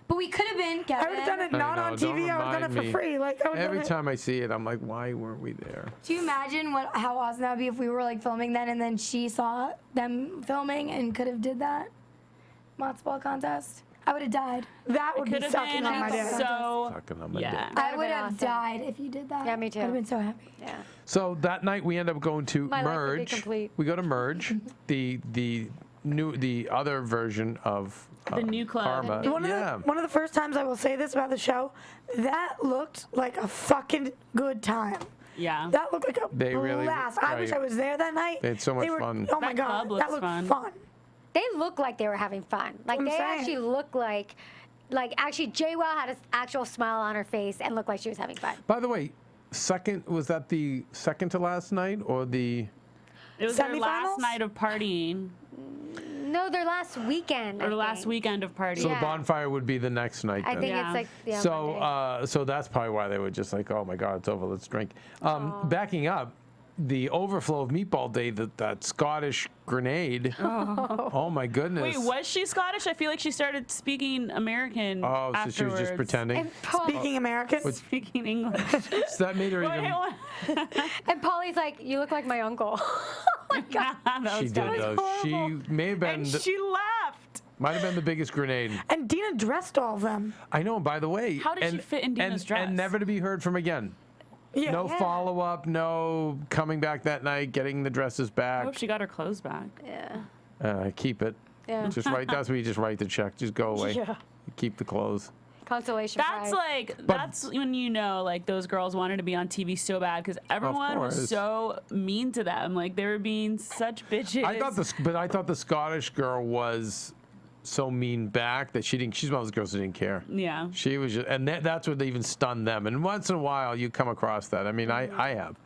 But we could have been, Kevin. I would have done it I not know, on don't TV. I would have done it remind for me. free. Like I would Every done it. time I see it, I'm like, why weren't we there? Do you imagine how awesome that would be if we were like filming then and then she saw them filming and could have did that? Matzo ball contest? I would have died. That would be Could have sucking been on my dick. so. Sucking on my Yeah. dick. That I would've would been have awesome. died if you did that. Yeah, me too. I'd have been so happy. Yeah. So that night we end up going to My life would be Merge. complete. We go to Merge, the other version of The new club. Karma. One of the first times I will say this about the show, that looked like a fucking good time. Yeah. That looked like a They really- blast. I wish right. I was there that night. They had so much were, fun. Oh my That God, club that looks looked fun. fun. They look like they were having fun. Like I'm they saying. actually look like actually KWoww had an actual smile on her face and looked like she was having fun. By the way, was that the second to last night or the? It was their Semifinals? last night of partying, No, their last weekend. or I last think. weekend of partying. So Yeah. the bonfire would be the next night. I then. think Yeah. it's like So, Monday. so that's probably why they were just like, "Oh my God, it's over. Let's drink." Backing up, the overflow of Meatball Day, that Scottish grenade. Oh my goodness! Wait, was she Scottish? I feel like she started speaking American. Oh, so afterwards. she was just pretending. And Paul, Speaking American. Speaking English. So that made her Wait, even. what? and Paulie's like, "You look like my uncle." Oh my God. That She was did funny. though. She may have been. And she laughed. Might have been the biggest grenade. And Deena dressed all of them. I know. By the way, How did she fit in Deena's dress? And never to be heard from again. Yeah. No follow up. No coming back that night. Getting the dresses I back. hope she got her clothes back. Yeah. Keep it. Yeah. Just write. That's where you just write the check. Just go away. Yeah. Keep the clothes. Consolation That's prize. like that's when you know like those girls wanted to be on TV so bad because everyone was course. so mean to them. Like they were being such bitches. I thought the Scottish girl was so mean back that she didn't. She's one of those girls who didn't care. Yeah. She was just, and that's what even stunned them. And once in a while, you come across that. I mean, I have.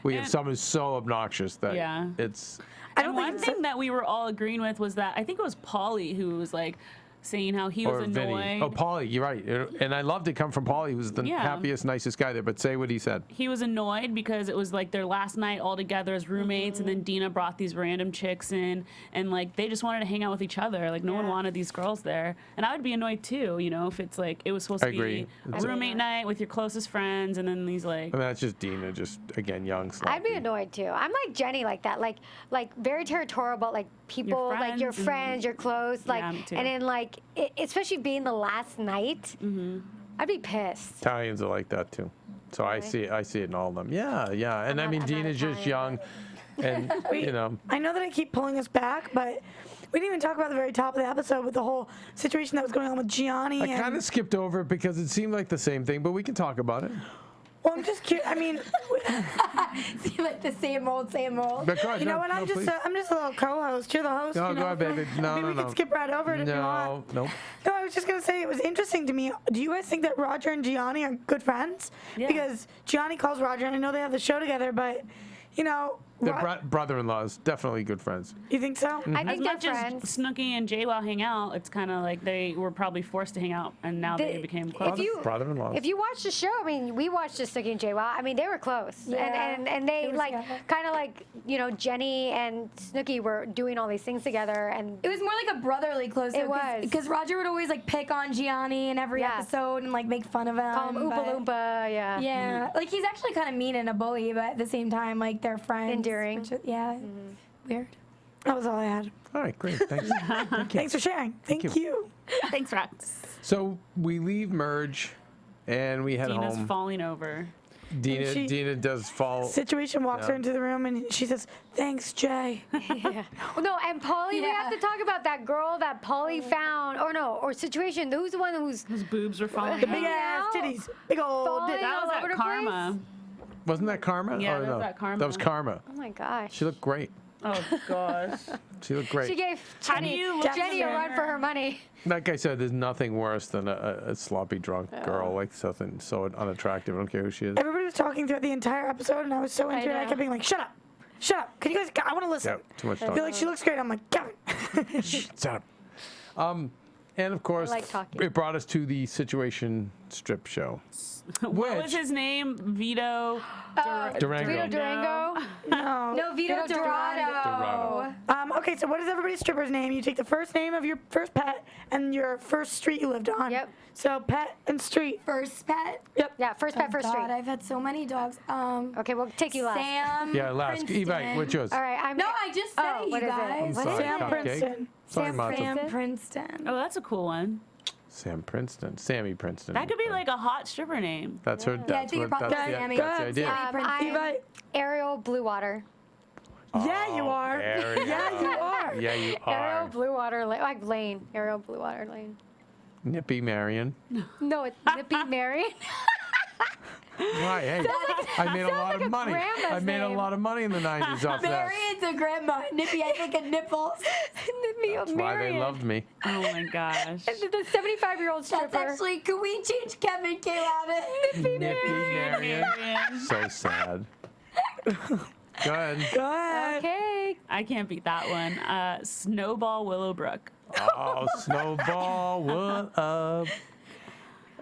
We have And- someone who's so obnoxious that Yeah. it's. And one thing that we were all agreeing with was that I think it was Paulie who was like saying how he was Or Vinny. annoyed. Oh, Paulie, you're right. And I loved it come from Paulie, who was the Yeah. happiest, nicest guy there. But say what he said. He was annoyed because it was like their last night all together as roommates, and then Deena brought these random chicks in, and like they just wanted to hang out with each other. Like no one wanted these girls there, and I would be annoyed too. You know, if it's like it was supposed I to agree. be It's a roommate night with your closest friends, and then these like. I mean, that's just Deena, just again young. I'd be sloppy. annoyed too. I'm like Jenny like that, like very territorial about like people, like your friends friends, your clothes, like, Yeah, me too. and then like especially being the last night, I'd be pissed. Italians are like that too. So I see it in all of them. Yeah. And I mean, Deena's just young, and I know that I keep pulling us back, but we didn't even talk about the very top of the episode with the whole situation that was going on with Gianni. I kind of skipped over it because it seemed like the same thing, but we can talk about it. Well, I'm just curious. I mean, See, like the same old. But go ahead, you know what? I'm just a little co-host. You're the host. No, you know? go ahead, baby. No, Maybe we can skip right over it if you want. Nope. No, I was just gonna say it was interesting to me. Do you guys think that Roger and Gianni are good friends? Yeah. Because Gianni calls Roger, and I know they have the show together, but They're brother-in-laws, definitely good friends. You think so? Mm-hmm. I As think much they're as friends. Snooki and KWoww hang out, it's kind of like they were probably forced to hang out, and now they became close. Brother-in-laws. If you watch the show, I mean, we watched just Snooki and KWoww. I mean, they were close, Yeah. and they were like together. kind of like Jenny and Snooki were doing all these things together, and It was more like a brotherly close. It was. Because Roger would always like pick on Gianni in every Yeah. episode and like make fun of him. call him Oompa but- Loompa, yeah. Yeah, like he's actually kind of mean and a bully, but at the same time, like they're friends. Endearing. which is- yeah, weird. That was all I had. All right, great. Thanks. Thanks for sharing. Thank you. Thanks, Rox. So we leave Merge, and we head Deena's home. falling over. Deena does fall. Situation walks her Yeah. into the room, and she says, "Thanks, Jay." Yeah. Well, no, and Polly, we have to talk about that girl that Polly found, or Situation. Who's the one who's His boobs were falling The out. big ass titties, big old. Falling Titties. That was all over at the Karma. Wasn't that Karma? Yeah, Or that was no? at Karma. That was Karma. Oh my gosh. She looked great. Oh gosh. She looked great. She gave How do you look Jenny a run for her money. Like I said, there's nothing worse than a sloppy drunk girl, like something so unattractive. I don't care who she is. Everybody was talking throughout the entire episode, and I was so into it. I know. kept being like, "Shut up, shut up! Can you guys? I want to listen." Yeah, too much They're talking. like, "She looks great." I'm like, "Kevin." Shut up. And of course, like talking. it brought us to the Situation strip show. What was Which- his name? Vito Durango. Vito Durango. No. No, Vito Vito Dorado. Dorado. Okay, so what is everybody's stripper's name? You take the first name of your first pet and your first street you lived on. Yep. So pet and street. First pet. Yeah, first pet, first God, street. I've had so many dogs. Okay, we'll take you last. Sam. Yeah, last. Princeton. E-Vite, what's yours? All right, I'm. No, I just said Oh, it, what you is it? guys. What is Sam Cupcake. Princeton. Sorry, Sam Martha. Sam Princeton. Oh, that's a cool one. Sam Princeton. Sammy Princeton. That could be like a hot stripper name. That's her. Yeah, I That's think you're what. probably That's, yeah, Sammy. that's the idea. Sammy. I'm Ariel Bluewater. Yeah, you are. There we Yeah, go. you are. Yeah, you Ariel are. Bluewater Lane. Like Lane. Ariel Bluewater Lane. Nippy Marion. No, it's Nippy Mary. Right, hey, I made a lot like of a money. grandma's I made a name. lot of money in the 90s off that. Marion's a grandma. Nippy, I think of nipples. Nippy That's why they loved me. Oh my gosh. The 75-year-old stripper. That's actually, could we change Kevin KWoww to Nippy Nippy Marion. So sad. Go ahead. Go ahead. Okay. I can't beat that one. Snowball Willowbrook. Oh, Snowball, what up?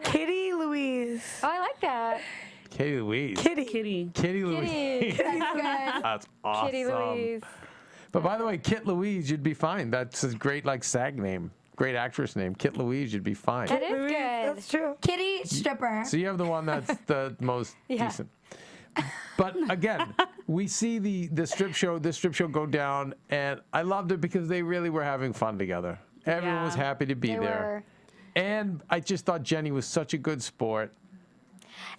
Kitty Louise. Oh, I like that. Kitty Louise. Kitty. Kitty. Kitty Louise. Kitty. That's good. That's awesome. Kitty Louise. But by the way, Kit Louise, you'd be fine. That's a great like SAG name. Great actress name. Kit Louise, you'd be fine. That is Louise, good. That's true. Kitty stripper. So you have the one that's the most Yeah. decent. But again, we see the strip show, go down, and I loved it because they really were having fun together. Everyone was Yeah. happy to be They there. were. And I just thought Jenny was such a good sport.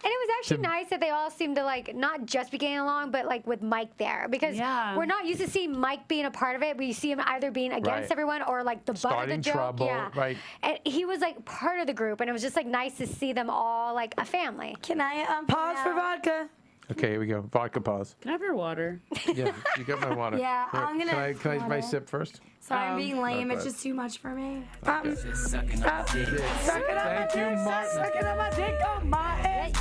And it was actually nice that they all seemed to like not just be getting along, but like with Mike there, because Yeah. we're not used to seeing Mike being a part of it. We see him either being against Right. everyone or like the butt of the Starting joke. trouble, Yeah, right. And he was like part of the group, and it was just like nice to see them all like a family. Can I Pause for vodka. Okay, here we go. Vodka pause. Can I have your water? Yeah, you got my water. Yeah, Here, I'm gonna Can I have my water. sip first? Sorry, I'm being lame. go It's ahead. just too much for me. Thank you, Martin. Sucking on my dick on my head.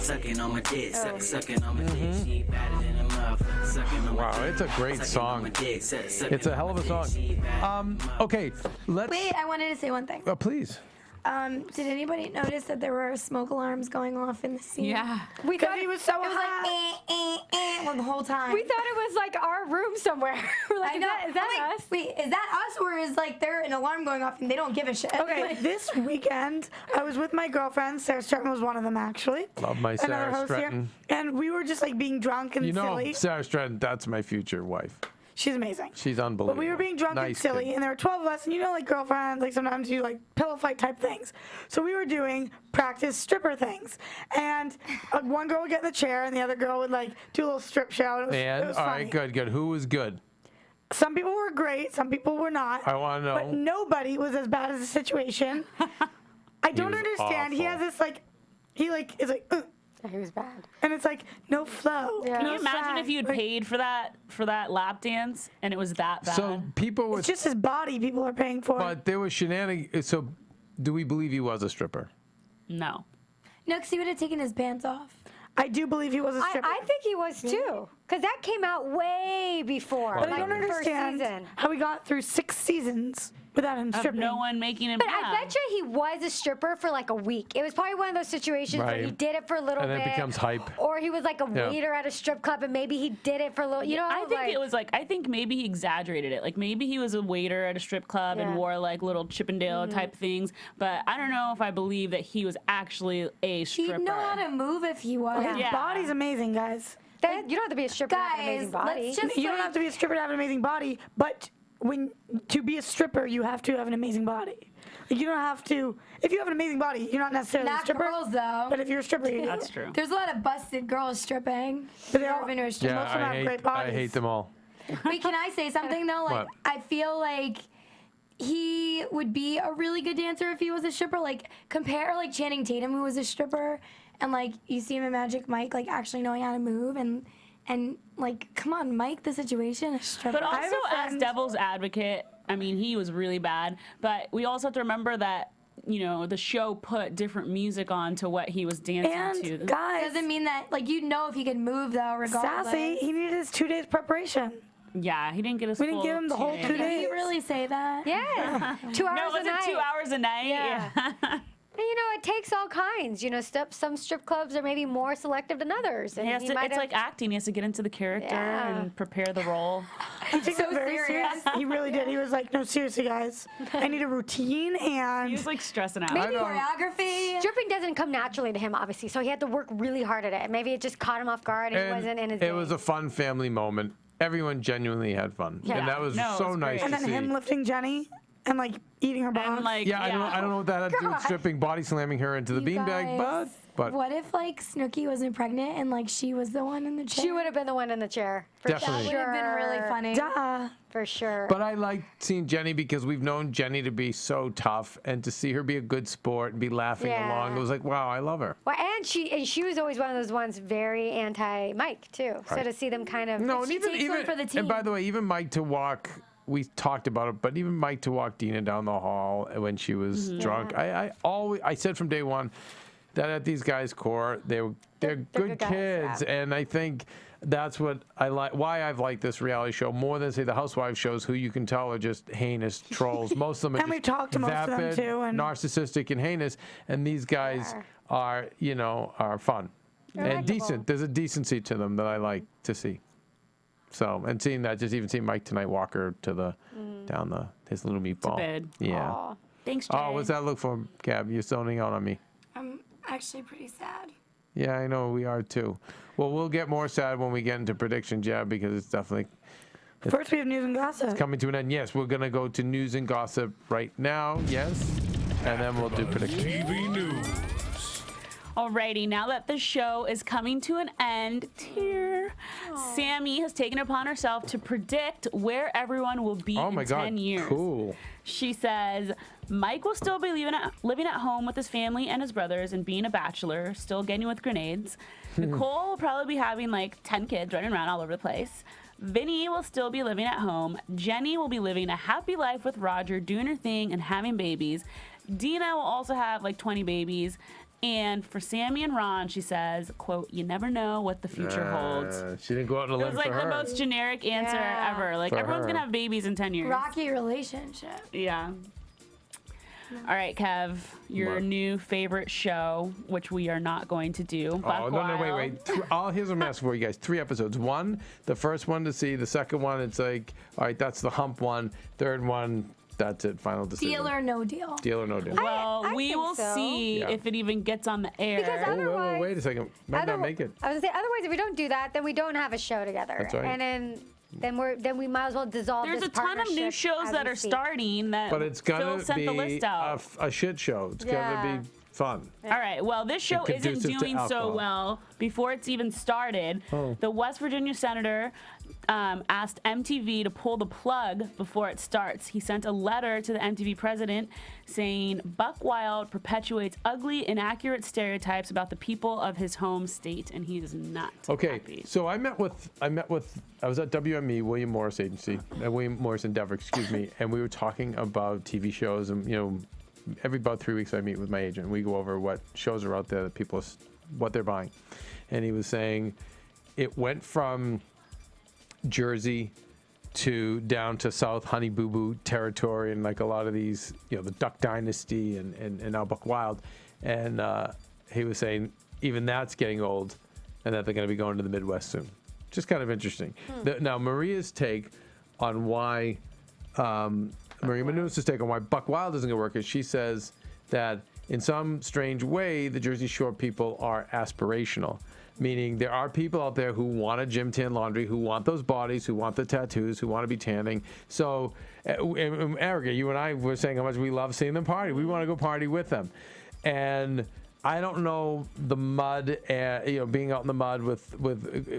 Sucking on my dick, sucking on my dick. She better than a motherfucker. Sucking on my Wow, it's a great song. It's a hell of a song. Okay, let's. Wait, I wanted to say one thing. Please. Did anybody notice that there were smoke alarms going off in the scene? Yeah. We thought He was so It was hot. like the whole time. we thought it was like our room somewhere. We're like, I know. is that I'm like, us? wait, is that us or is like there an alarm going off and they don't give a shit? Okay, this weekend I was with my girlfriend. Sarah Stratton was one of them, actually. Love my Another Sarah host Stratton. here. And we were just like being drunk and You know, silly. Sarah Stratton, that's my future wife. She's amazing. She's unbelievable. But we were being drunk and Nice silly, kid. and there were 12 of us, and you know, like girlfriends, like sometimes you like pillow fight type things. So we were doing practice stripper things, and one girl would get in the chair, and the other girl would like do a little strip show. And it was All funny. right, good. Who was good? Some people were great, some people were not. I want to know. But nobody was as bad as the situation. I don't was understand. He has awful. this like, he like is like. He was bad. And it's like no flow. Yeah. Can no you imagine swag. if you had Like, paid for that lap dance and it was that bad? So people were, It's just his body people are paying for. but there was shenanigans. So do we believe he was a stripper? No. No, because he would have taken his pants off. I do believe he was a stripper. I think he was too, because that came out way before. But like I don't the first understand season. how we got through 6 seasons without him Of stripping. no one making him. But I bet you he was a stripper for like a week. It was probably one of those situations where he Right. did it for a little And then bit. it becomes hype. Or he was like a Yeah. waiter at a strip club and maybe he did it for a little, you know? I think it was like, I think maybe he exaggerated it. Like maybe he was a waiter at a strip club and Yeah. wore like little Chippendale type things. But I don't know if I believe that he was actually a stripper. He'd know how to move if he was. His Yeah. body's amazing, guys. you don't have to be a stripper to have an amazing Guys, body. let's just You don't have to be a stripper to have an amazing body, but to be a stripper, you have to have an amazing body. Like, you don't have to. If you have an amazing body, you're not necessarily a Not stripper. girls, though. But if you're a stripper, you That's true. There's a lot of busted girls stripping. But they I've all- been to a strip Yeah, Most of them have great I bodies. hate them all. Wait, can I say something though? Like, What? I feel like he would be a really good dancer if he was a stripper. Like, compare like Channing Tatum, who was a stripper, and like you see him in Magic Mike, like actually knowing how to move and like, come on, Mike, the situation, a stripper. But I have also, a as friend- devil's advocate, I mean, he was really bad. But we also have to remember that, you know, the show put different music on to what he was dancing to. And guys, doesn't mean that like you know if he could move though, regardless. Sassy, he needed his 2 days preparation. Yeah, he didn't get his We didn't full give him the whole 2 Did days. he really say that? Yeah. 2 hours No, a was night. it 2 hours a night? Yeah. And, you know, it takes all kinds. You know, some strip clubs are maybe more selective than others. And He has he to, might it's have- like acting. He has to get into the character Yeah. and prepare the role. He took it very serious. serious. He really did. He was like, no, seriously, guys. I need a routine and He was like stressing out. Maybe Choreography. stripping doesn't come naturally to him, obviously, so he had to work really hard at it. Maybe it just caught him off guard and he wasn't in his it was a fun family moment. Everyone genuinely had fun, Yeah. and that was No, it so was nice great. and to then see. him lifting Jenny and like eating her box. And like, Yeah, I don't know what that had to do with God. stripping, body slamming her into the You beanbag, guys, but what if like Snooki wasn't pregnant and like she was the one in the chair? She would have been the one in the chair. For Definitely. That would have been really sure. funny. Duh. For sure. But I like seeing Jenny because we've known Jenny to be so tough, and to see her be a good sport and be laughing Yeah. along, it was like, wow, I love her. Well, and she was always one of those ones very anti-Mike, too. So Right. to see them kind of... No, and she even takes one for the team. and by the way, even Mike to walk. We talked about it, but even Mike to walk Deena down the hall when she was drunk. I said from day one that at these guys' core, they're good good guys, kids, yeah. and I think that's what I like. Why I've liked this reality show more than say the Housewives shows, who you can tell are just heinous trolls. Most of them are And just we've talked to most of them, vapid, too, and- narcissistic and heinous, and these guys are fun and likable. decent. There's a decency to them that I like to see. So, and seeing that, just even seeing Mike tonight walk her to the down his little meatball. bed. Yeah. Aw. Thanks, Jay. Oh, what's that look for, Gab? You're zoning out on me. I'm actually pretty sad. Yeah, I know we are too. Well, we'll get more sad when we get into prediction, Jab, because it's definitely First, we have news and gossip. coming to an end. Yes, we're gonna go to news and gossip right now. Yes, and then we'll do prediction. TV News. Alrighty, now that the show is coming to an end, Sammy has taken it upon herself to predict where everyone will be Oh my in God, 10 years. cool. She says Mike will still be living at home with his family and his brothers and being a bachelor, still getting with grenades. Nicole will probably be having like 10 kids running around all over the place. Vinny will still be living at home. Jenny will be living a happy life with Roger, doing her thing and having babies. Deena will also have like 20 babies. And for Sammy and Ron, she says, quote, "You never know what the future holds." She didn't go out on a It limb was like for the her. most generic answer Yeah. ever. Like, For everyone's her. going to have babies in 10 years. Rocky relationship. Yeah. All right, Kev, your What? new favorite show, which we are not going to do. Oh, Buck no, Wild. wait. Here's a mess for you guys. 3 episodes. One, the first one to see. The second one, it's like, all right, that's the hump one. Third one, that's it. Final decision. Deal or no deal? Deal or no deal. Well, I we think will so. see Yeah. if it even gets on the air. Because otherwise- Wait a second. Might not make it. I was going to say, otherwise, if we don't do that, then we don't have a show together. That's right. And then then we might as well dissolve There's this a ton of new partnership shows as that we are speak. starting that But it's Phil gonna sent the be list out. a shit show. It's gonna be fun. All right. Well, this show isn't conducive to doing so alcohol. well. Before it's even started, the West Virginia senator asked MTV to pull the plug before it starts. He sent a letter to the MTV president saying Buck Wild perpetuates ugly, inaccurate stereotypes about the people of his home state, and he is not happy. So I was at WME, William Morris Agency, William Morris Endeavor, excuse me, and we were talking about TV shows, and every about 3 weeks I meet with my agent. We go over what shows are out there that people, what they're buying, and he was saying it went from Jersey to down to South Honey Boo Boo territory, and like a lot of these, the Duck Dynasty and now Buck Wild, and he was saying even that's getting old, and that they're going to be going to the Midwest soon. Just kind of interesting. Now Maria's take on why Maria Menounos' take on why Buck Wild isn't going to work is she says that in some strange way the Jersey Shore people are aspirational. Meaning there are people out there who want a gym tan laundry, who want those bodies, who want the tattoos, who want to be tanning. So, Erika, you and I were saying how much we love seeing them party. We want to go party with them. And I don't know the mud, being out in the mud with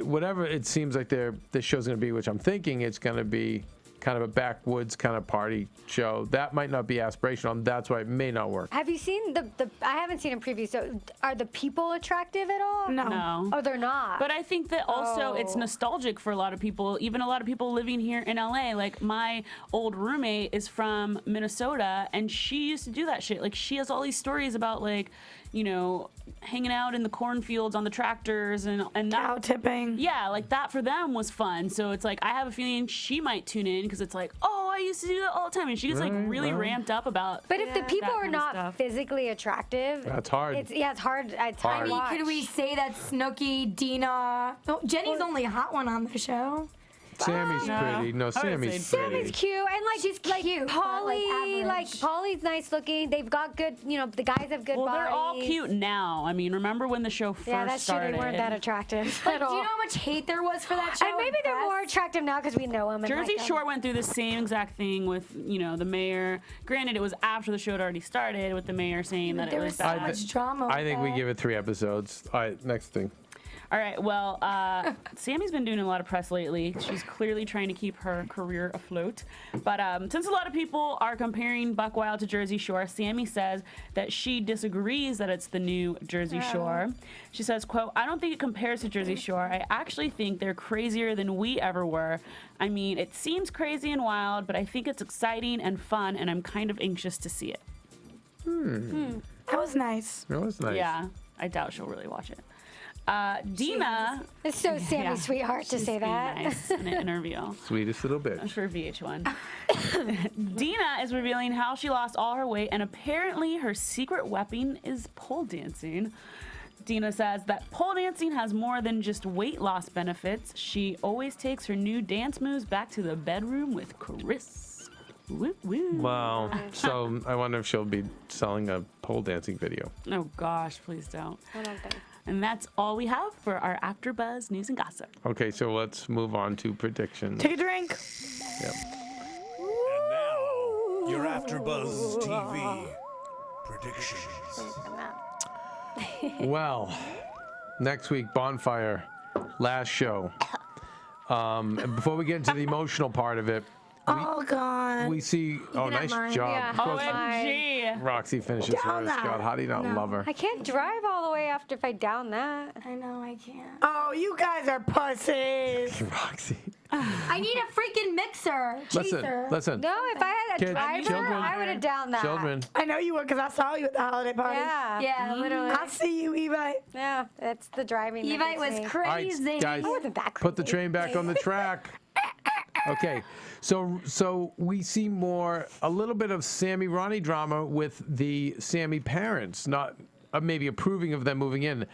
whatever it seems like this show's going to be, which I'm thinking it's going to be kind of a backwoods kind of party show. That might not be aspirational, and that's why it may not work. Have you seen I haven't seen a preview, so are the people attractive at all? No. Oh, they're not. But I think that also it's nostalgic for a lot of people, even a lot of people living here in LA. Like my old roommate is from Minnesota, and she used to do that shit. Like she has all these stories about hanging out in the cornfields on the tractors and cow tipping. Yeah, like that for them was fun. So it's like I have a feeling she might tune in because it's like, oh, I used to do that all the time, and she gets like really ramped up about. But if the people that are kind of not stuff. physically attractive, That's hard. It's hard. It's I hard. mean, could we say that Snooki, Deena, Jenny's the only hot one on the show? Sammy's pretty. No, Sammy's pretty. Sammy's cute, and she's cute. Polly, Polly's nice looking. They've got good. The guys have good bodies. They're all cute now. I mean, remember when the show first that's started? true. They weren't that attractive at all. Do you know how much hate there was for that show? And maybe they're more attractive now because we know them. Jersey Shore went through the same exact thing with, the mayor. Granted, it was after the show had already started with the mayor saying that there it was was so bad. much drama. I think we give it 3 episodes. All right, next thing. All right, well, Sammy's been doing a lot of press lately. She's clearly trying to keep her career afloat. But since a lot of people are comparing Buck Wild to Jersey Shore, Sammy says that she disagrees that it's the new Jersey Shore. She says, quote, I don't think it compares to Jersey Shore. I actually think they're crazier than we ever were. I mean, it seems crazy and wild, but I think it's exciting and fun, and I'm kind of anxious to see it. That was nice. That was nice. Yeah, I doubt she'll really watch it. Deena. It's so Sammy sweetheart to she's say being that. nice in an interview. Sweetest little bitch. For VH1. Deena is revealing how she lost all her weight, and apparently her secret weapon is pole dancing. Deena says that pole dancing has more than just weight loss benefits. She always takes her new dance moves back to the bedroom with Chris. Woo woo. Wow. So I wonder if she'll be selling a pole dancing video. Oh gosh, please don't. I don't think. And that's all we have for our AfterBuzz news and gossip. Okay, so let's move on to predictions. Take a drink. Yep. And now, your AfterBuzz TV predictions. Well, next week, Bonfire, last show. And before we get into the emotional part of it, Oh, God. we see. Oh, can have nice mine. job. Yeah. Of course, OMG. Roxy finishes Down hers. that. God, how do you not love her? I can't drive all the way after if I down that. I know, I can't. Oh, you guys are pussies. Roxy. I need a freaking mixer. Chaser. Listen. No, if I had a Kids, driver, children. I would have down that. Children. I know you would because I saw you at the holiday party. Yeah. Yeah, literally. I see you, E-Vite. Yeah, that's the driving. that E-Vite gets was me. All right, crazy. guys, I wasn't that put the crazy. train back on the track. Okay, so we see a little bit of Sammy Ronnie drama with the Sammy parents, not maybe approving of them moving in.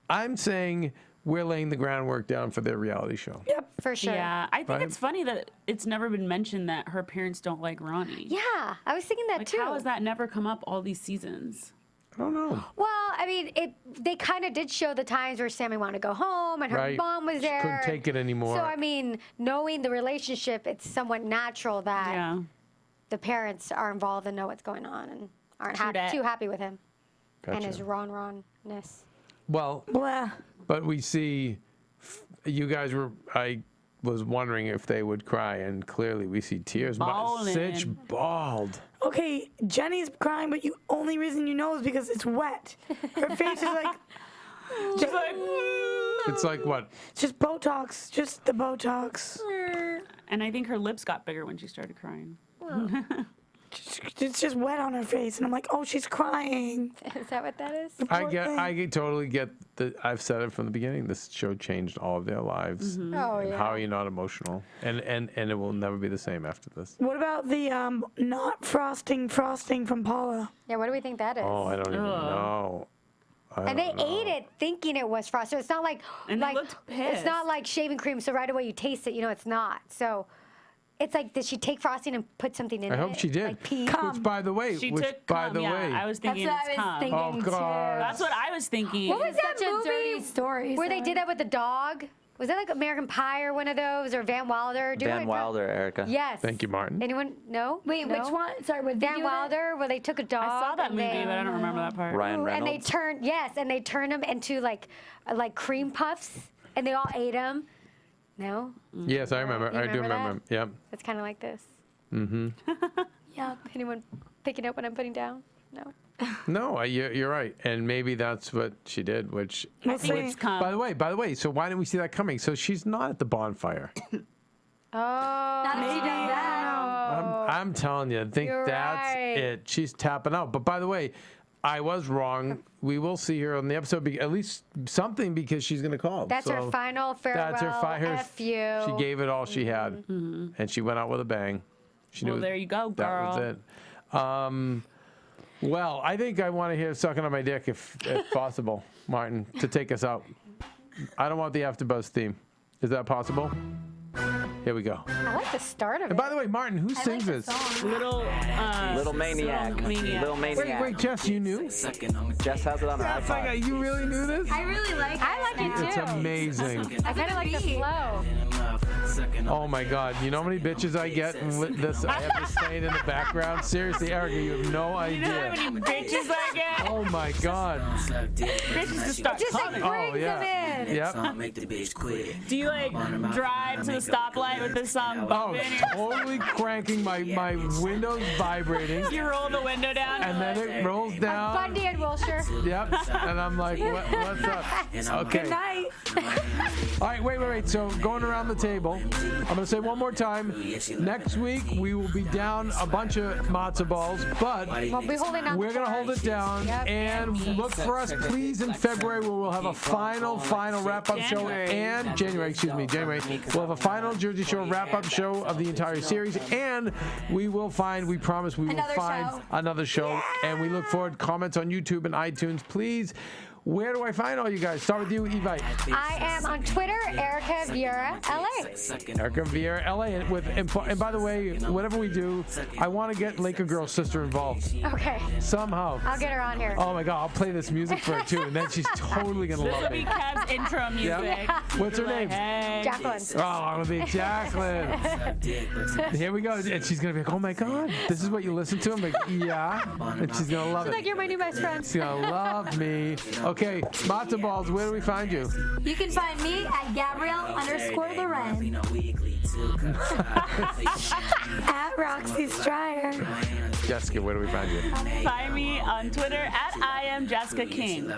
I'm saying we're laying the groundwork down for their reality show. Yep. For sure. Yeah, I think Right? it's funny that it's never been mentioned that her parents don't like Ronnie. Yeah, I was thinking that Like, too. how has that never come up all these seasons? I don't know. Well, I mean, they kind of did show the times where Sammy wanted to go home and her Right. mom was there. She couldn't take it anymore. So, I mean, knowing the relationship, it's somewhat natural that Yeah. the parents are involved and know what's going on and aren't True that. too happy with him and Gotcha. his ron-ness. Well, Blah. but we see you guys were. I was wondering if they would cry, and clearly we see tears. Bawling. Sitch bawled. Okay, Jenny's crying, but you only reason you know is because it's wet. Her face is like She's like, It's like what? just Botox, just the Botox. and I think her lips got bigger when she started crying. It's just wet on her face, and I'm like, oh, she's crying. Is that what that is? Poor thing. I totally get that. I've said it from the beginning. This show changed all of their lives. Oh, And yeah. how are you not emotional? And it will never be the same after this. What about the not frosting from Paula? Yeah, what do we think that is? Oh, I don't even know. And they ate it thinking it was frosted. It's not like And they like looked it's pissed. not like shaving cream. So right away you taste it, you know it's not. So it's like, did she take frosting and put something in it? I hope she did. Like pea? Which, by the way, She took cum, I was thinking That's it's what I cum. was thinking Oh, God. That's what I was thinking. What was that Such a movie dirty story. where they so- did that with the dog? Was that like American Pie or one of those, or Van Wilder? Do you know Van what- Wilder, Erika. Yes. Thank you, Martin. Anyone? No. Wait, No? which one? Sorry, what Van Wilder, where they took a dog. I saw that and movie, they, but I don't remember that part. Ryan and they Reynolds. turned them into like cream puffs, and they all ate them. No, Yes, I remember. You I do remember remember. Yep. it's kind of like this. Yeah. Anyone picking up what I'm putting down? No. No, you're right, and maybe that's what she did. Which, We'll I think see. it's cum. by the way, so why didn't we see that coming? So she's not at the bonfire. Oh. Not if she does that. I'm telling you, I think You're that's right. it. She's tapping out. But by the way, I was wrong. We will see her on the episode, at least something, because she's going to call. That's her So final farewell. That's her final. F you. She gave it all she had, and she went out with a bang. She Well, knew there you go, that girl. was it. Well, I think I want to hear "Sucking on My Dick" if possible, Martin, to take us out. I don't want the AfterBuzz theme. Is that possible? Here we go. I like the start of And it. by the way, Martin, who sings this? Little Maniac. Little Maniac. Wait, Jess, you knew? Jess has it on her That's like iPod. you really knew this? I really like it. I like it too. It's amazing. I kind of like the flow. Oh my God! You know how many bitches I get? And this, I have this playing in the background. Seriously, Erika, you have no You know how idea. many bitches I get? Oh my God! Bitches just start Just like coming. brings Oh yeah. them in. Yep. Make the bitch quit. Do you like drive to the stoplight with this song Oh, bumping? totally cranking my windows vibrating, You roll the window down. and then it rolls down. Bundy and Wilshire. Yep. And I'm like, what's up? Okay. Good night. All right, wait. So going around the table, I'm going to say one more time. Next week, we will be down a bunch of matzo balls, but We'll be holding on. we're going to hold it down. Yep. And look for us, please, in February, where we'll have a final wrap-up show. And January. We'll have a final Jersey Shore wrap-up show of the entire series. And we promise we will Another find show. another show. And we look forward to comments on YouTube and iTunes. Please, where do I find all you guys? Start with you, E-Vite. I am on Twitter, Erika Vieira, LA. Erika Vieira, LA. And by the way, whatever we do, I want to get Laker Girl's sister involved Okay. somehow. I'll get her on here. Oh my God, I'll play this music for her too, and then she's totally gonna This love will be me. Kev's intro music. What's her Like, name? hey. Jacqueline. Oh, I'm gonna be Jacqueline. Here we go, and she's gonna be like, "Oh my God, this is what you listen to." I'm like, "Yeah," and she's gonna love She's like, it. you're my new best friend. She's gonna love me. Okay, matzo balls. Where do we find you? You can find me at Gabrielle_Loren. At Roxy Striar. Jessica, where do we find you? Find me on Twitter at I am Jessica King.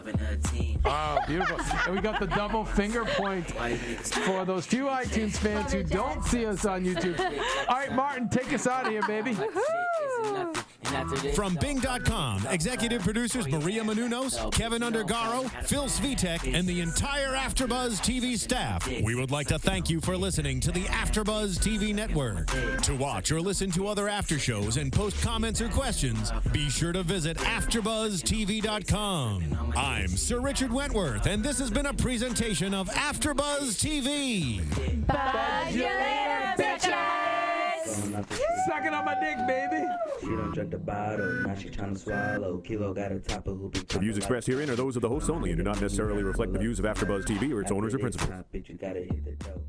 Oh, beautiful. And we got the double finger point for those few iTunes fans who don't see us on YouTube. All right, Martin, take us out of here, baby. From Bing.com, executive producers Maria Menounos, Keven Undergaro, Phil Svitek, and the entire AfterBuzz TV staff, we would like to thank you for listening to the AfterBuzz TV network. To watch or listen to other after shows and post comments or questions, be sure to visit AfterBuzzTV.com. I'm Sir Richard Wentworth, and this has been a presentation of AfterBuzz TV. Bye you later, bitches! Sucking on my dick, baby. She don't drink the bottle, now she trying to swallow. Kilo got a topper who be The views expressed herein are those of the hosts only and do not necessarily reflect the views of AfterBuzz TV or its owners or principals. Bitch, you gotta hit the dough.